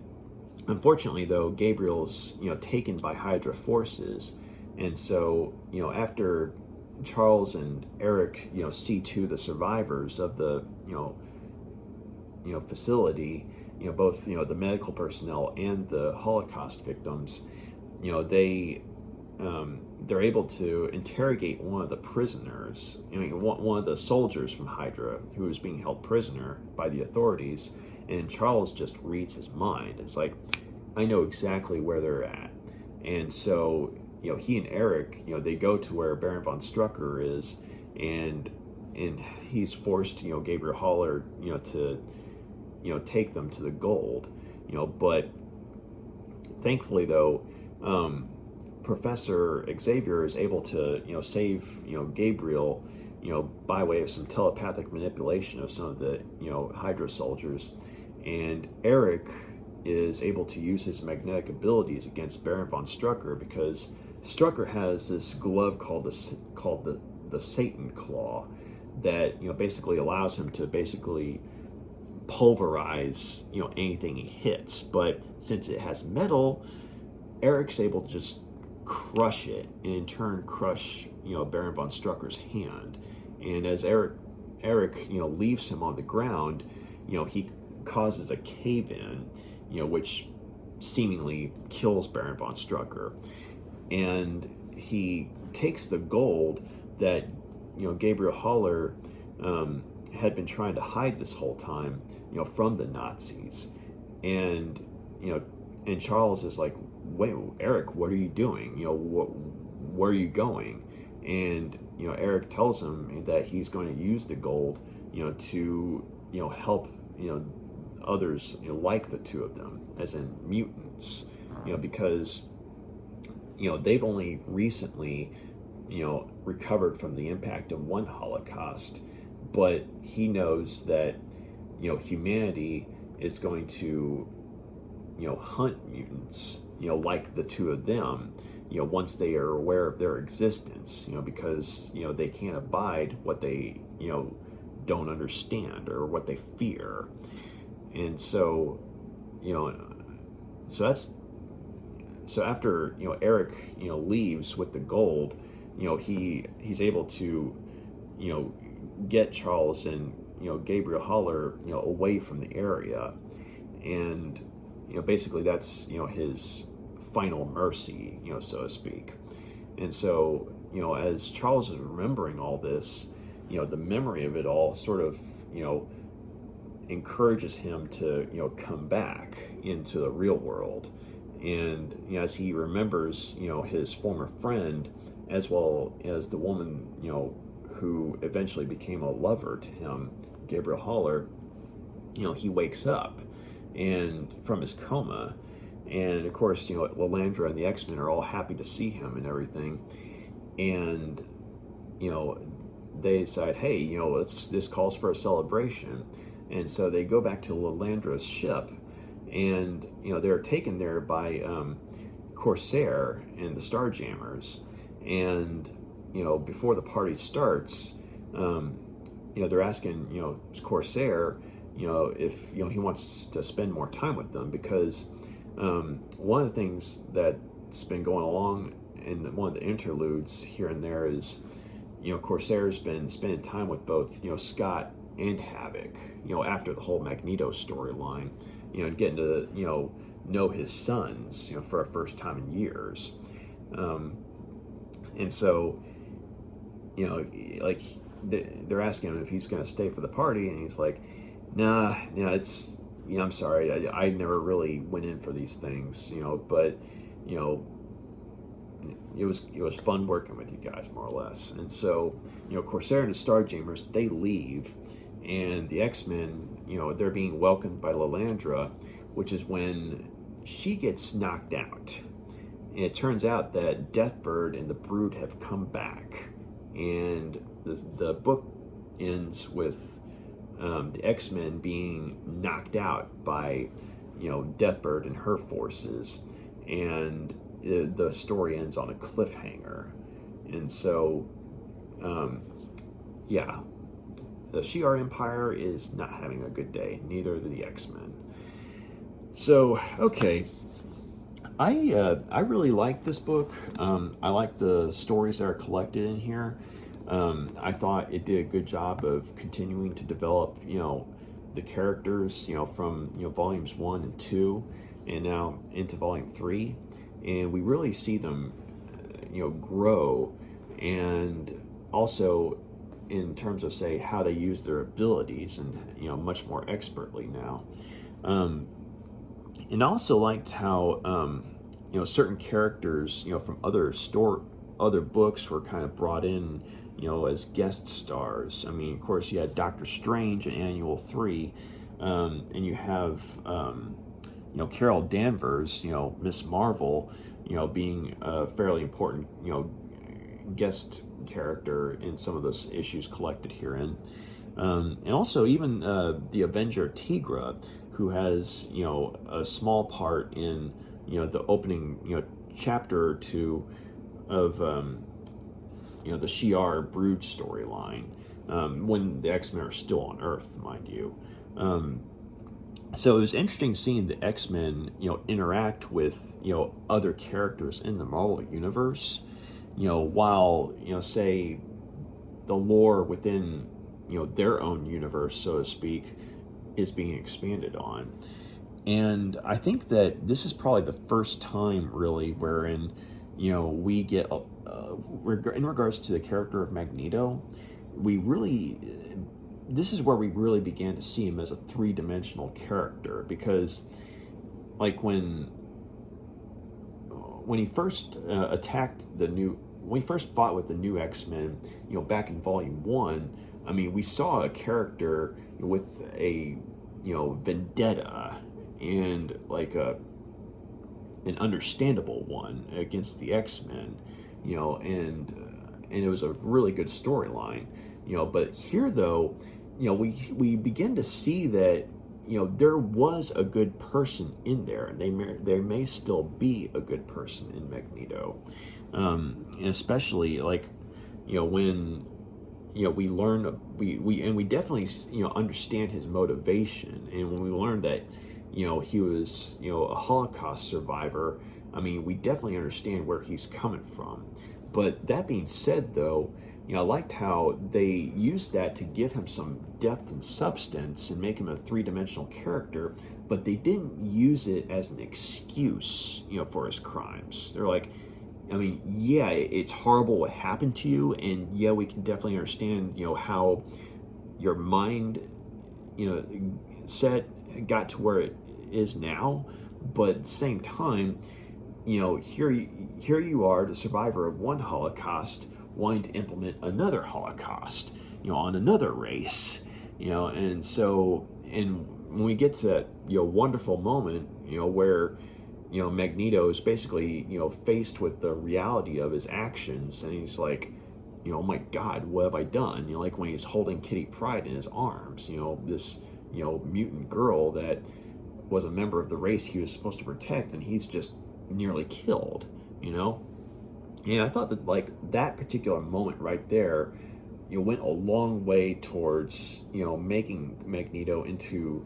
unfortunately, though, Gabriel's, taken by Hydra forces. And so, after Charles and Eric, see to the survivors of the, facility, both, the medical personnel and the Holocaust victims, they're able to interrogate one of the prisoners, one of the soldiers from Hydra who is being held prisoner by the authorities, and Charles just reads his mind. It's like, I know exactly where they're at. And so, he and Eric, they go to where Baron von Strucker is, and he's forced, Gabriel Haller, to, take them to the gold, but thankfully, though, Professor Xavier is able to, save, Gabriel, by way of some telepathic manipulation of some of the, Hydra soldiers. And Eric is able to use his magnetic abilities against Baron von Strucker, because Strucker has this glove called the Satan Claw that, basically allows him to basically pulverize, anything he hits. But since it has metal, Eric's able to just crush it, and in turn crush, Baron von Strucker's hand. And as Eric, leaves him on the ground, he causes a cave-in, which seemingly kills Baron von Strucker. And he takes the gold that, Gabriel Haller had been trying to hide this whole time, from the Nazis. And, and Charles is like, wait, Eric, what are you doing? Where are you going? And, Eric tells him that he's going to use the gold, to, help, others, like the two of them, as in mutants, because, they've only recently, recovered from the impact of one Holocaust, but he knows that, humanity is going to, hunt mutants, like the two of them, once they are aware of their existence, because, they can't abide what they, don't understand or what they fear. And so, so after, Eric, leaves with the gold, he's able to, get Charles and, Gabriel Haller, away from the area. And, basically that's, his final mercy, so to speak. And so, as Charles is remembering all this, the memory of it all sort of, encourages him to, come back into the real world. And, as he remembers, his former friend, as well as the woman, who eventually became a lover to him, Gabriel Haller, he wakes up and from his coma. And of course, Lilandra and the X-Men are all happy to see him and everything. And, they decide, hey, this calls for a celebration. And so they go back to Lilandra's ship, and, they're taken there by Corsair and the Starjammers. And, before the party starts, they're asking, Corsair, if he wants to spend more time with them, because one of the things that's been going along in one of the interludes here and there is, Corsair's been spending time with both, Scott and Havoc, after the whole Magneto storyline, and getting to, know his sons, for a first time in years. And so, like, they're asking him if he's going to stay for the party, and he's like, nah, it's, I'm sorry, I never really went in for these things, but, it was fun working with you guys, more or less. And so, Corsair and the Starjammers, they leave, and the X-Men, they're being welcomed by Lilandra, which is when she gets knocked out. And it turns out that Deathbird and the Brood have come back, and the book ends with the X-Men being knocked out by, Deathbird and her forces, and the story ends on a cliffhanger. And so, the Shi'ar Empire is not having a good day. Neither are the X-Men. So, okay, I really like this book. I like the stories that are collected in here. I thought it did a good job of continuing to develop, the characters, from, volumes 1 and 2, and now into volume 3. And we really see them, grow, and also in terms of, say, how they use their abilities, and, much more expertly now. And I also liked how, certain characters, from other books were kind of brought in, as guest stars. I mean, of course, you had Doctor Strange in Annual 3, and you have, Carol Danvers, Miss Marvel, being a fairly important, guest character in some of those issues collected herein. And also even the Avenger Tigra, who has, a small part in, the opening, chapter or two of, the Shi'ar Brood storyline, when the X-Men are still on Earth, mind you. So it was interesting seeing the X-Men, interact with, other characters in the Marvel Universe, while, say, the lore within, their own universe, so to speak, is being expanded on. And I think that this is probably the first time, really, wherein, we get, in regards to the character of Magneto, this is where we really began to see him as a three-dimensional character, because, like, when he first when he first fought with the new X-Men, back in Volume 1, I mean, we saw a character with a, vendetta, and like an understandable one against the X-Men, and it was a really good storyline, but here, though, we begin to see that, there was a good person in there, and there may still be a good person in Magneto, and especially, like, when, we learn, we definitely, understand his motivation, and when we learn that, he was, a Holocaust survivor, I mean, we definitely understand where he's coming from. But that being said, though, I liked how they used that to give him some depth and substance and make him a three-dimensional character, but they didn't use it as an excuse, for his crimes. They're like, I mean, yeah, it's horrible what happened to you, and yeah, we can definitely understand, how your mind, got to where it is now, but at the same time, here you are, the survivor of one Holocaust, wanting to implement another Holocaust, on another race, and so, and when we get to that, wonderful moment, where, Magneto is basically, faced with the reality of his actions, and he's like, oh my God, what have I done? Like when he's holding Kitty Pryde in his arms, this, mutant girl that was a member of the race he was supposed to protect, and he's just nearly killed, And I thought that, like, that particular moment right there, went a long way towards, making Magneto into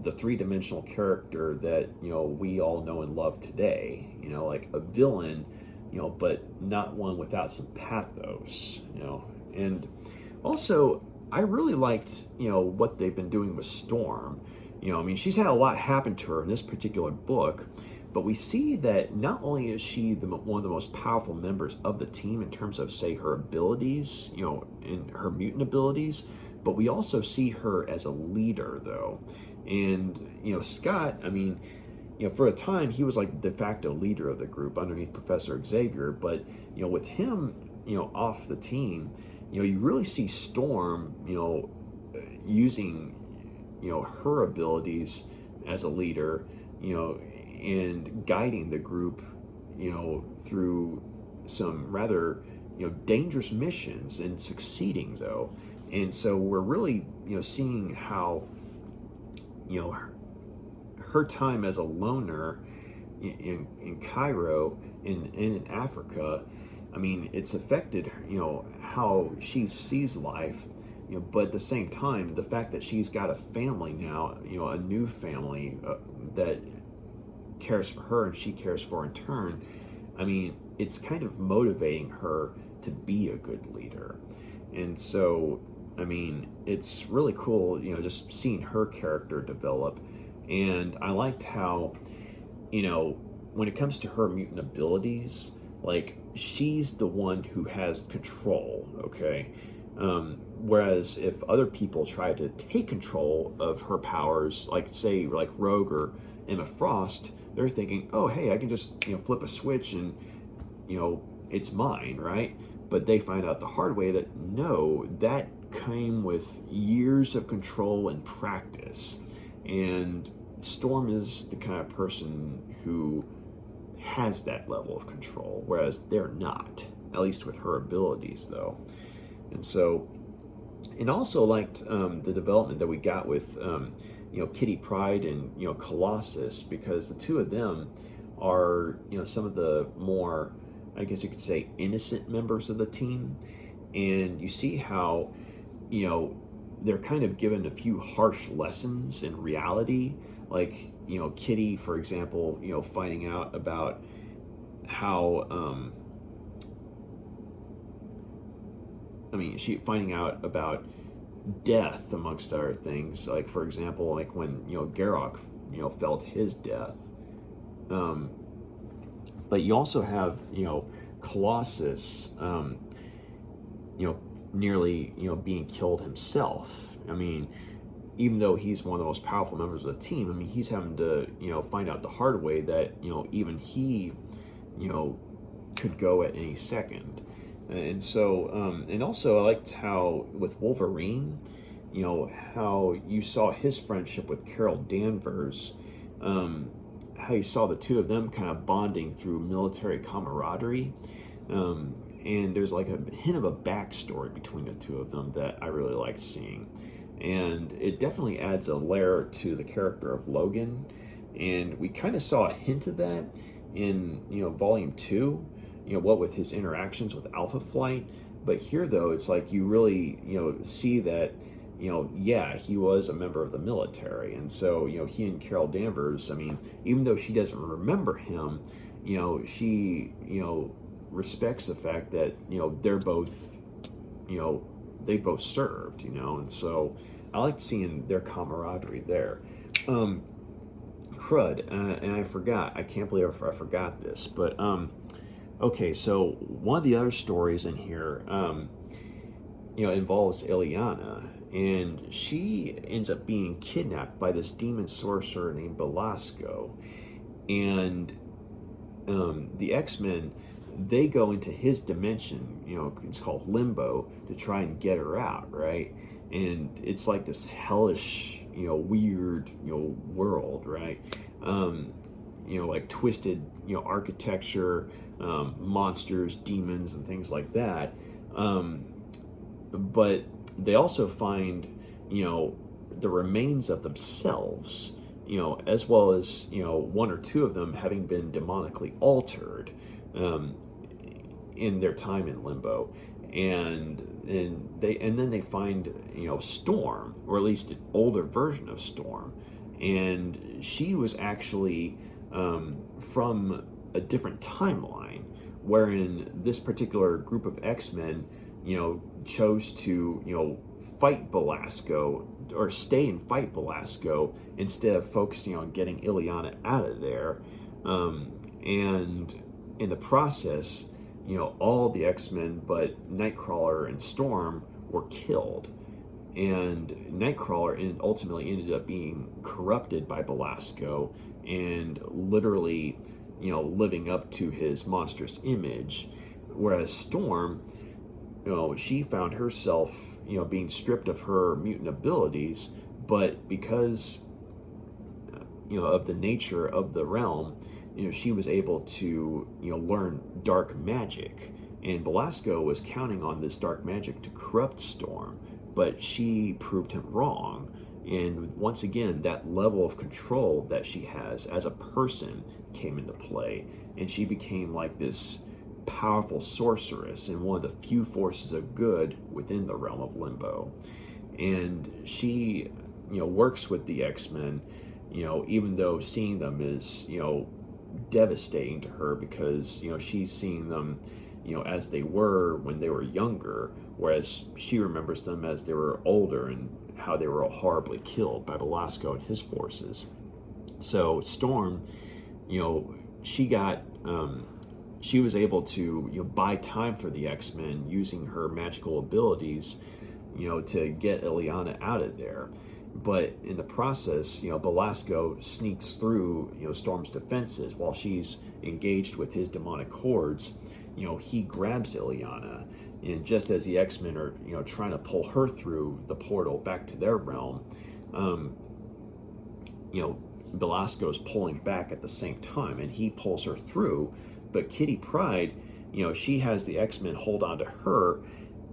the three-dimensional character that, we all know and love today, like a villain, but not one without some pathos, and also I really liked, what they've been doing with Storm. She's had a lot happen to her in this particular book, but we see that not only is she one of the most powerful members of the team in terms of, say, her abilities, and her mutant abilities, but we also see her as a leader, though. And, Scott, for a time, he was like the de facto leader of the group underneath Professor Xavier, but, with him, off the team, you really see Storm, using, her abilities as a leader, and guiding the group, through some rather, dangerous missions and succeeding, though. And so we're really, seeing how, her time as a loner in Cairo and in Africa, it's affected, how she sees life, but at the same time, the fact that she's got a family now, a new family that cares for her and she cares for in turn, it's kind of motivating her to be a good leader. And so, it's really cool, just seeing her character develop. And I liked how, when it comes to her mutant abilities, like, she's the one who has control, okay? Whereas if other people try to take control of her powers, like, say, like Rogue or Emma Frost, they're thinking, oh, hey, I can just, flip a switch and, it's mine, right? But they find out the hard way that, no, that came with years of control and practice. And Storm is the kind of person who has that level of control, whereas they're not, at least with her abilities, though. And so, and also liked the development that we got with, Kitty Pryde and, Colossus, because the two of them are, some of the more, I guess you could say, innocent members of the team. And you see how, they're kind of given a few harsh lessons in reality. Like, Kitty, for example, finding out about how, she finding out about death, amongst other things. Like, for example, like when, Garrock, felt his death. But you also have, Colossus, nearly, being killed himself. Even though he's one of the most powerful members of the team, he's having to, find out the hard way that, even he, could go at any second. And so, and also I liked how with Wolverine, how you saw his friendship with Carol Danvers, how you saw the two of them kind of bonding through military camaraderie. And there's like a hint of a backstory between the two of them that I really liked seeing. And it definitely adds a layer to the character of Logan. And we kind of saw a hint of that in, Volume 2, what with his interactions with Alpha Flight. But here, though, it's like you really, see that, yeah, he was a member of the military. And so, he and Carol Danvers, even though she doesn't remember him, she, respects the fact that, they're both, they both served, and so I liked seeing their camaraderie there. Crud, and I can't believe I forgot this, but, okay, so one of the other stories in here, involves Illyana, and she ends up being kidnapped by this demon sorcerer named Belasco, and the X-Men, they go into his dimension, it's called Limbo, to try and get her out, right? And it's like this hellish, weird, world, right? Like twisted, architecture, monsters, demons, and things like that. But they also find, the remains of themselves, as well as, one or two of them having been demonically altered in their time in Limbo. and then they find Storm, or at least an older version of Storm, and she was actually from a different timeline, wherein this particular group of X-Men chose to fight Belasco, or stay and fight Belasco, instead of focusing on getting Illyana out of there. And in the process, all the X-Men but Nightcrawler and Storm were killed. And Nightcrawler ultimately ended up being corrupted by Belasco and literally, living up to his monstrous image. Whereas Storm, she found herself, being stripped of her mutant abilities, but because, of the nature of the realm, she was able to, learn dark magic. And Belasco was counting on this dark magic to corrupt Storm, but she proved him wrong. And once again, that level of control that she has as a person came into play, and she became like this powerful sorceress and one of the few forces of good within the realm of Limbo. And she, works with the X-Men, even though seeing them is, devastating to her, because, she's seeing them, as they were when they were younger, whereas she remembers them as they were older and how they were all horribly killed by Belasco and his forces. So Storm, she got, she was able to buy time for the X-Men using her magical abilities, to get Illyana out of there. But in the process, Belasco sneaks through, Storm's defenses while she's engaged with his demonic hordes. He grabs Illyana, and just as the X-Men are, trying to pull her through the portal back to their realm, Belasco's pulling back at the same time, and he pulls her through. But Kitty Pryde, she has the X-Men hold on to her,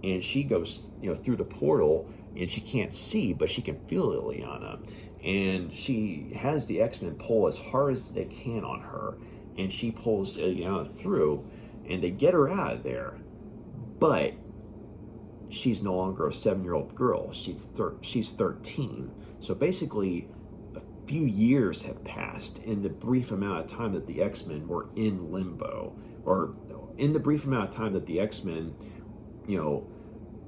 and she goes, through the portal, and she can't see, but she can feel Illyana. And she has the X-Men pull as hard as they can on her, and she pulls Illyana through, and they get her out of there. But she's no longer a 7-year-old girl. She's 13. So basically, a few years have passed in the brief amount of time that the X-Men were in Limbo, or in the brief amount of time that the X-Men,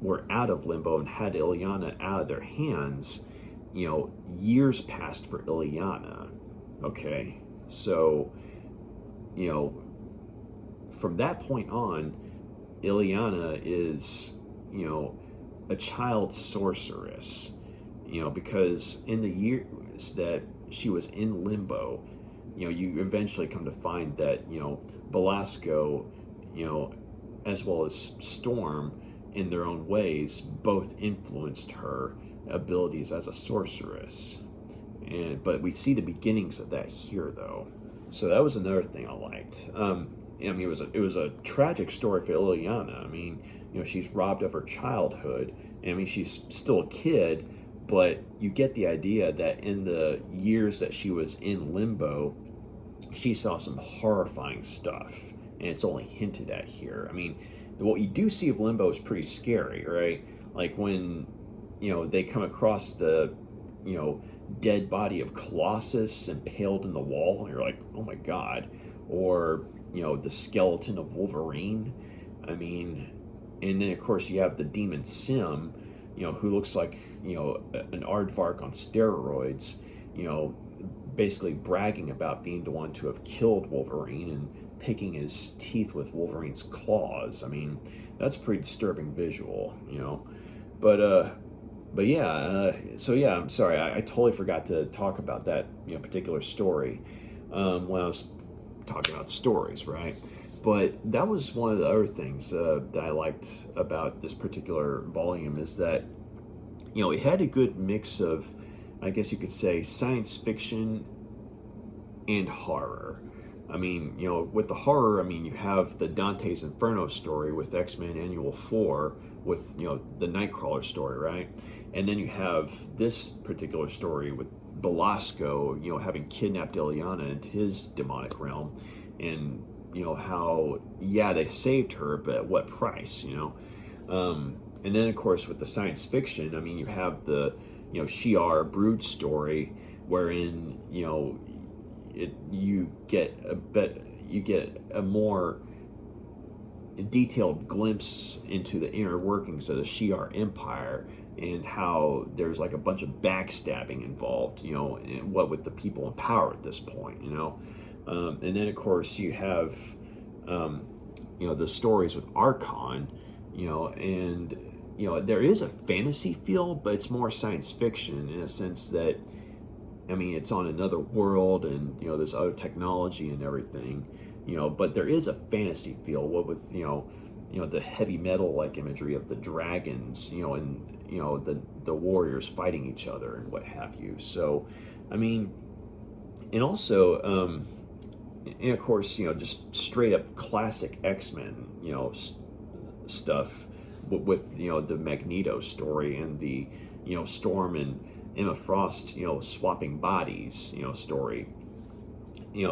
were out of Limbo and had Illyana out of their hands. Years passed for Illyana. Okay, so from that point on, Illyana is a child sorceress, because in the years that she was in Limbo, you eventually come to find that Belasco, as well as Storm, in their own ways, both influenced her abilities as a sorceress. But we see the beginnings of that here, though. So that was another thing I liked. It was a tragic story for Illyana. She's robbed of her childhood. She's still a kid, but you get the idea that in the years that she was in Limbo, she saw some horrifying stuff, and it's only hinted at here. What you do see of Limbo is pretty scary, right? Like when, they come across the, dead body of Colossus impaled in the wall, and you're like, oh my God. Or, the skeleton of Wolverine. And then of course you have the demon Sim, who looks like, an aardvark on steroids, basically bragging about being the one to have killed Wolverine and picking his teeth with Wolverine's claws. That's a pretty disturbing visual, But yeah, I'm sorry, I totally forgot to talk about that, particular story when I was talking about stories, right? But that was one of the other things that I liked about this particular volume, is that, it had a good mix of, I guess you could say, science fiction and horror. With the horror, you have the Dante's Inferno story with X-Men Annual 4 with, the Nightcrawler story, right? And then you have this particular story with Belasco, having kidnapped Illyana into his demonic realm, and, how, yeah, they saved her, but at what price, And then, of course, with the science fiction, I mean, you have the, Shi'ar brood story, wherein, you get a more detailed glimpse into the inner workings of the Shi'ar Empire and how there's like a bunch of backstabbing involved, and what with the people in power at this point, and then of course you have, the stories with Archon, and there is a fantasy feel, but it's more science fiction in a sense that, I mean, it's on another world and, there's other technology and everything, but there is a fantasy feel, what with, the heavy metal like imagery of the dragons, and, the warriors fighting each other and what have you. So, I mean, and also, and of course, just straight up classic X-Men, stuff with, the Magneto story and the, Storm and Emma Frost, swapping bodies, story,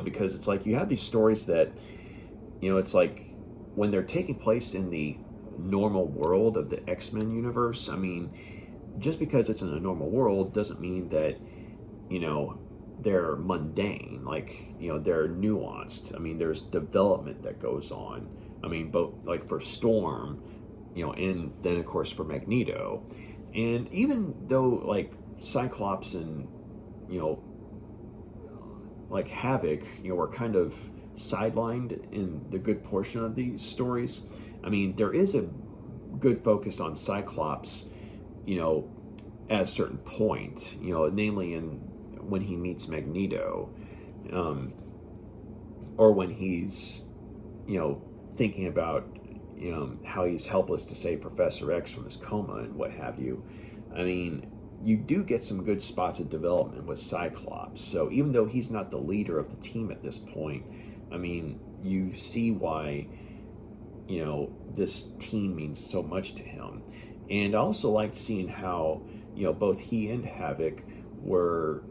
because it's like you have these stories that, it's like when they're taking place in the normal world of the X-Men universe, I mean, just because it's in a normal world doesn't mean that, they're mundane, like, they're nuanced. I mean, there's development that goes on. I mean, both like for Storm, and then of course for Magneto. And even though like Cyclops and, like Havoc, were kind of sidelined in the good portion of these stories, I mean, there is a good focus on Cyclops, at a certain point, namely when he meets Magneto, or when he's, thinking about, how he's helpless to save Professor X from his coma and what have you. I mean, you do get some good spots of development with Cyclops. So even though he's not the leader of the team at this point, I mean, you see why, this team means so much to him. And I also liked seeing how, both he and Havoc were,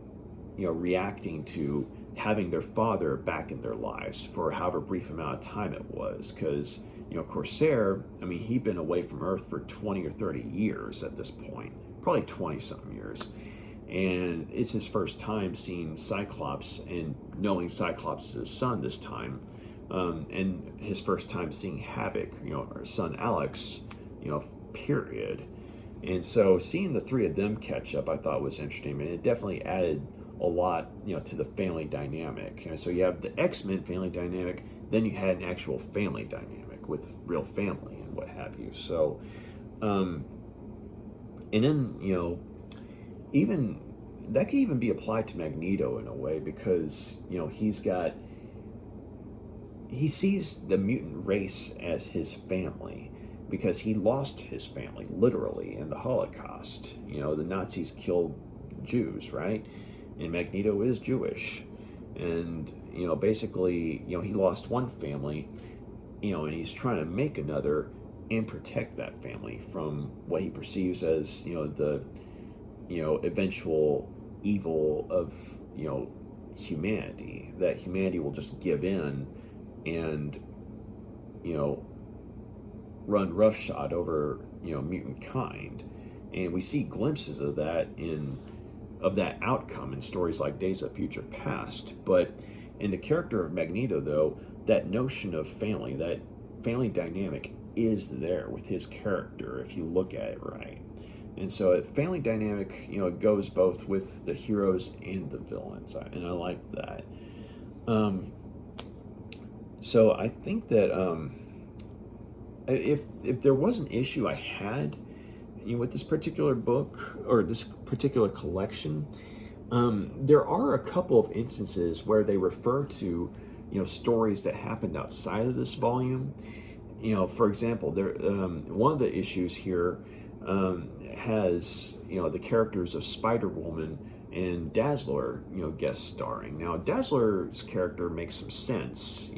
reacting to having their father back in their lives for however brief amount of time it was. Because, Corsair, I mean, he'd been away from Earth for 20 or 30 years at this point, probably 20-something years. And it's his first time seeing Cyclops and knowing Cyclops is his son this time. And his first time seeing Havoc, our son Alex, period. And so seeing the three of them catch up, I thought was interesting. And it definitely added a lot, to the family dynamic. And so you have the X-Men family dynamic, then you had an actual family dynamic with real family and what have you. So, and then, even that could even be applied to Magneto in a way, because, he sees the mutant race as his family, because he lost his family literally in the Holocaust. The Nazis killed Jews, right? And Magneto is Jewish. And, basically, he lost one family, and he's trying to make another and protect that family from what he perceives as, the, eventual evil of, humanity, that humanity will just give in and, run roughshod over, mutant kind. And we see glimpses of that outcome in stories like Days of Future Past. But in the character of Magneto, though, that notion of family, that family dynamic is there with his character if you look at it right. And so a family dynamic, goes both with the heroes and the villains, and I like that. So I think that if there was an issue I had, with this particular book or this particular collection, there are a couple of instances where they refer to, stories that happened outside of this volume. For example, there one of the issues here has, the characters of Spider-Woman and Dazzler, guest starring. Now, Dazzler's character makes some sense,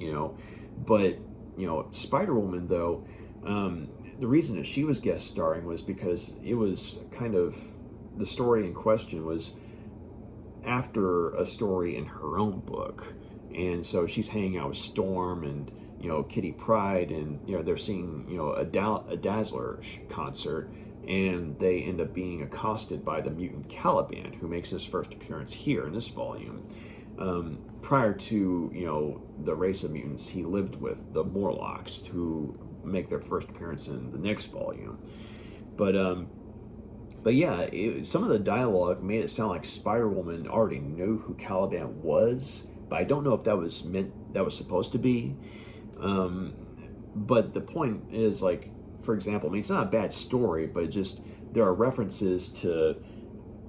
but, Spider-Woman, though, the reason that she was guest starring was because it was kind of, the story in question was after a story in her own book. and so she's hanging out with Storm and Kitty Pryde, and they're seeing a Dazzler concert, and they end up being accosted by the mutant Caliban, who makes his first appearance here in this volume. Prior to the race of mutants he lived with, the Morlocks, who make their first appearance in the next volume. But yeah, some of the dialogue made it sound like Spider-Woman already knew who Caliban was, but I don't know if that was supposed to be. But the point is, like, for example, I mean, it's not a bad story, but just there are references to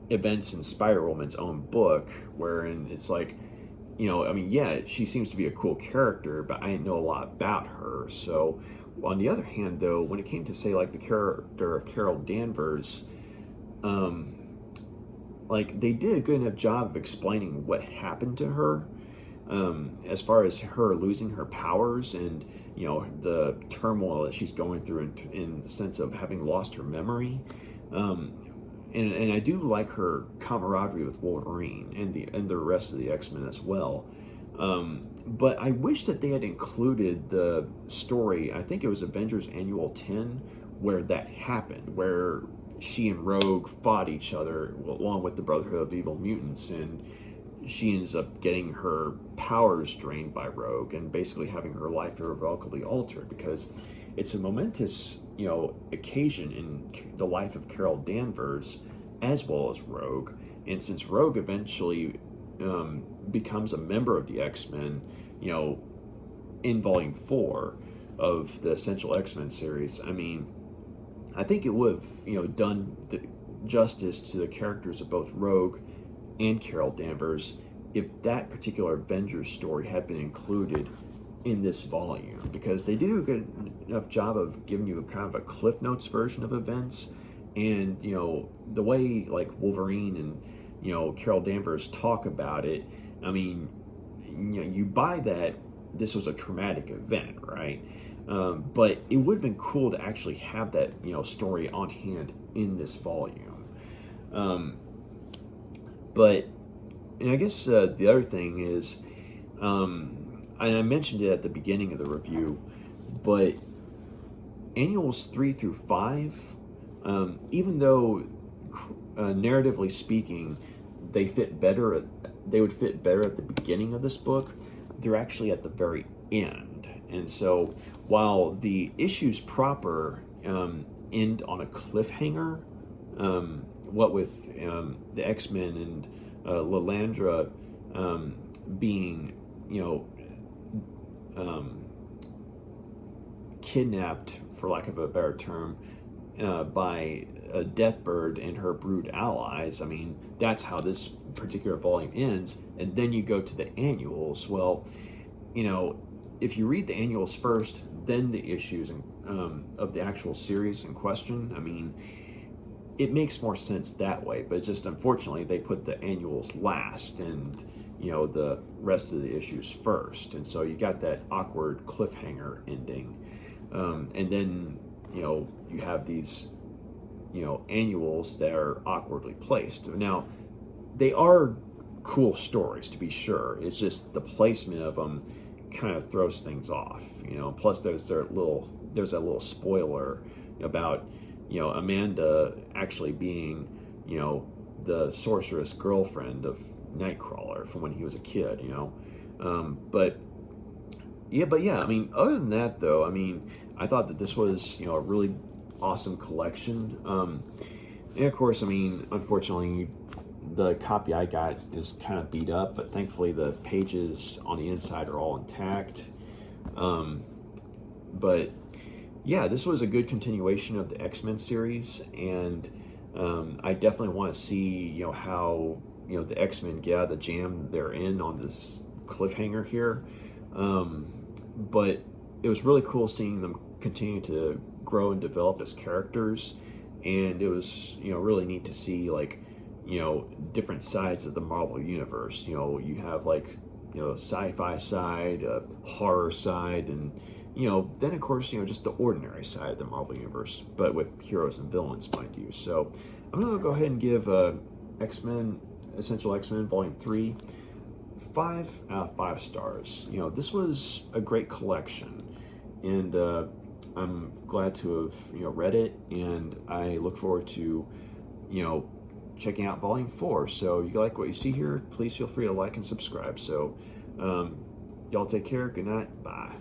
events in Spider-Woman's own book, wherein it's like, I mean, yeah, she seems to be a cool character, but I didn't know a lot about her. So, on the other hand, though, when it came to, say, like, the character of Carol Danvers, like, they did a good enough job of explaining what happened to her, as far as her losing her powers and the turmoil that she's going through in the sense of having lost her memory. And I do like her camaraderie with Wolverine and the rest of the X-Men as well. But I wish that they had included the story, I think it was Avengers Annual 10, where that happened, where she and Rogue fought each other along with the Brotherhood of Evil Mutants, and she ends up getting her powers drained by Rogue and basically having her life irrevocably altered, because it's a momentous occasion in the life of Carol Danvers as well as Rogue. And since Rogue eventually becomes a member of the X-Men, in Volume 4 of the Essential X-Men series, I mean, I think it would have done the justice to the characters of both Rogue and Carol Danvers if that particular Avengers story had been included in this volume, because they do a good enough job of giving you a kind of a Cliff Notes version of events. And the way, like, Wolverine and Carol Danvers talk about it, I mean, you buy that this was a traumatic event, right? But it would have been cool to actually have that story on hand in this volume. But and I guess the other thing is, and I mentioned it at the beginning of the review, but annuals 3 through 5, even though narratively speaking, they would fit better at the beginning of this book, they're actually at the very end. And so while the issues proper end on a cliffhanger, what with the X-Men and Lilandra being kidnapped, for lack of a better term, by a Deathbird and her brood allies. I mean, that's how this particular volume ends. And then you go to the annuals. Well, if you read the annuals first, then the issues of the actual series in question, I mean, it makes more sense that way. But just unfortunately, they put the annuals last and the rest of the issues first, and so you got that awkward cliffhanger ending. And then you have these annuals that are awkwardly placed. Now, they are cool stories, to be sure. It's just the placement of them kind of throws things off. Plus there's that little spoiler about Amanda actually being the sorceress girlfriend of Nightcrawler from when he was a kid. But yeah, I mean, other than that, though, I mean, I thought that this was a really awesome collection. And of course, I mean, unfortunately, the copy I got is kind of beat up, but thankfully the pages on the inside are all intact. But yeah, this was a good continuation of the X-Men series, and I definitely want to see how the X-Men get out of the jam they're in on this cliffhanger here. But it was really cool seeing them continue to grow and develop as characters, and it was really neat to see, like, different sides of the Marvel universe. You have, like, sci-fi side, horror side, and then of course just the ordinary side of the Marvel universe, but with heroes and villains, mind you. So I'm gonna go ahead and give X-Men Essential X-Men Volume 3 5 out of 5 stars. You know, this was a great collection, and I'm glad to have, you know, read it, and I look forward to, you know, checking out Volume 4. So you like what you see here, please feel free to like and subscribe. So y'all take care. Good night. Bye.